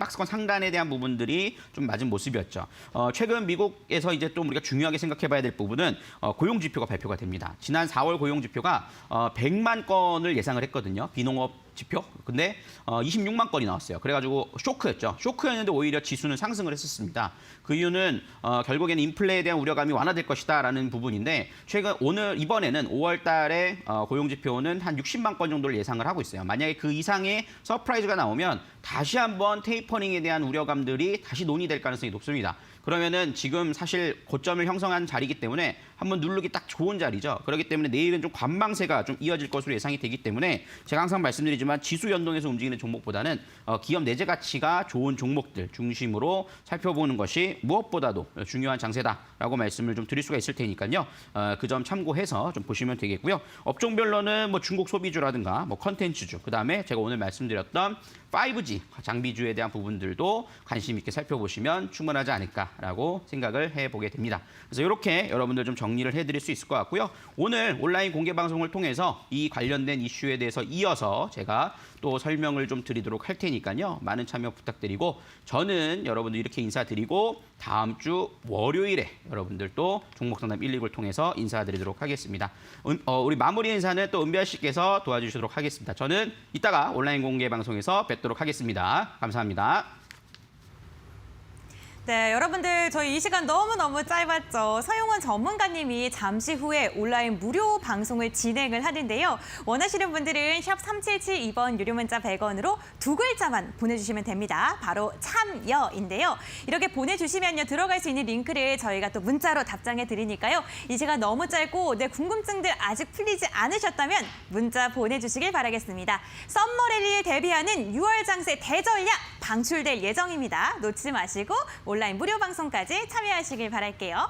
Speaker 2: 박스권 상단에 대한 부분들이 좀 맞은 모습이었죠. 최근 미국에서 이제 또 우리가 중요하게 생각해봐야 될 부분은 고용 지표가 발표가 됩니다. 지난 4월 고용 지표가 100만 건을 예상을 했거든요. 비농업 지표. 근데 26만 건이 나왔어요. 그래가지고 쇼크였죠. 쇼크였는데 오히려 지수는 상승을 했었습니다. 그 이유는 결국에는 인플레에 대한 우려감이 완화될 것이다라는 부분인데 이번에는 5월 달에 고용 지표는 한 60만 건 정도를 예상을 하고 있어요. 만약에 그 이상의 서프라이즈가 나오면 다시 한번 테이퍼링에 대한 우려감들이 다시 논의될 가능성이 높습니다. 그러면은 지금 사실 고점을 형성한 자리이기 때문에 한번 누르기 딱 좋은 자리죠. 그렇기 때문에 내일은 좀 관망세가 좀 이어질 것으로 예상이 되기 때문에 제가 항상 말씀드리지만 지수 연동해서 움직이는 종목보다는 기업 내재 가치가 좋은 종목들 중심으로 살펴보는 것이 무엇보다도 중요한 장세다라고 말씀을 좀 드릴 수가 있을 테니까요. 그 점 참고해서 좀 보시면 되겠고요. 업종별로는 뭐 중국 소비주라든가 뭐 컨텐츠주, 그다음에 제가 오늘 말씀드렸던 5G 장비주에 대한 부분들도 관심 있게 살펴보시면 충분하지 않을까라고 생각을 해보게 됩니다. 그래서 이렇게 여러분들 좀 정리를 해드릴 수 있을 것 같고요. 오늘 온라인 공개 방송을 통해서 이 관련된 이슈에 대해서 이어서 제가 또 설명을 좀 드리도록 할 테니까요. 많은 참여 부탁드리고 저는 여러분들 이렇게 인사드리고 다음 주 월요일에 여러분들 또 종목상담 119를 통해서 인사드리도록 하겠습니다. 우리 마무리 인사는 또 은별 씨께서 도와주시도록 하겠습니다. 저는 이따가 온라인 공개 방송에서 뵙도록 하겠습니다. 감사합니다.
Speaker 1: 네, 여러분들 저희 이 시간 너무너무 짧았죠. 서용원 전문가님이 잠시 후에 온라인 무료 방송을 진행을 하는데요. 원하시는 분들은 샵 3772번 유료 문자 100원으로 두 글자만 보내주시면 됩니다. 바로 참여인데요. 이렇게 보내주시면요. 들어갈 수 있는 링크를 저희가 또 문자로 답장해 드리니까요. 이 시간 너무 짧고 내 궁금증들 아직 풀리지 않으셨다면 문자 보내주시길 바라겠습니다. 썸머랠리에 대비하는 6월 장세 대전략 방출될 예정입니다. 놓치지 마시고 온라인 무료 방송까지 참여하시길 바랄게요.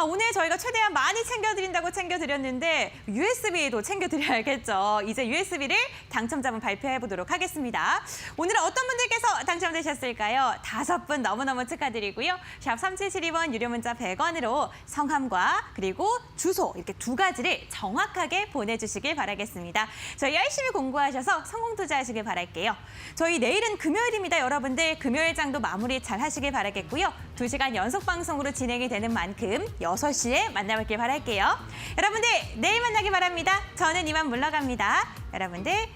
Speaker 1: 오늘 저희가 최대한 많이 챙겨드린다고 챙겨드렸는데 USB도 챙겨드려야겠죠. 이제 USB를 당첨자분 발표해보도록 하겠습니다. 오늘은 어떤 분들께서 당첨되셨을까요? 5분 너무너무 축하드리고요. 샵 3772번 유료 문자 100원으로 성함과 그리고 주소 이렇게 두 가지를 정확하게 보내주시길 바라겠습니다. 저희 열심히 공부하셔서 성공 투자하시길 바랄게요. 저희 내일은 금요일입니다. 여러분들 금요일장도 마무리 잘 하시길 바라겠고요. 2시간 연속 방송으로 진행이 되는 만큼 6시에 만나뵙길 바랄게요. 여러분들 내일 만나길 바랍니다. 저는 이만 물러갑니다. 여러분들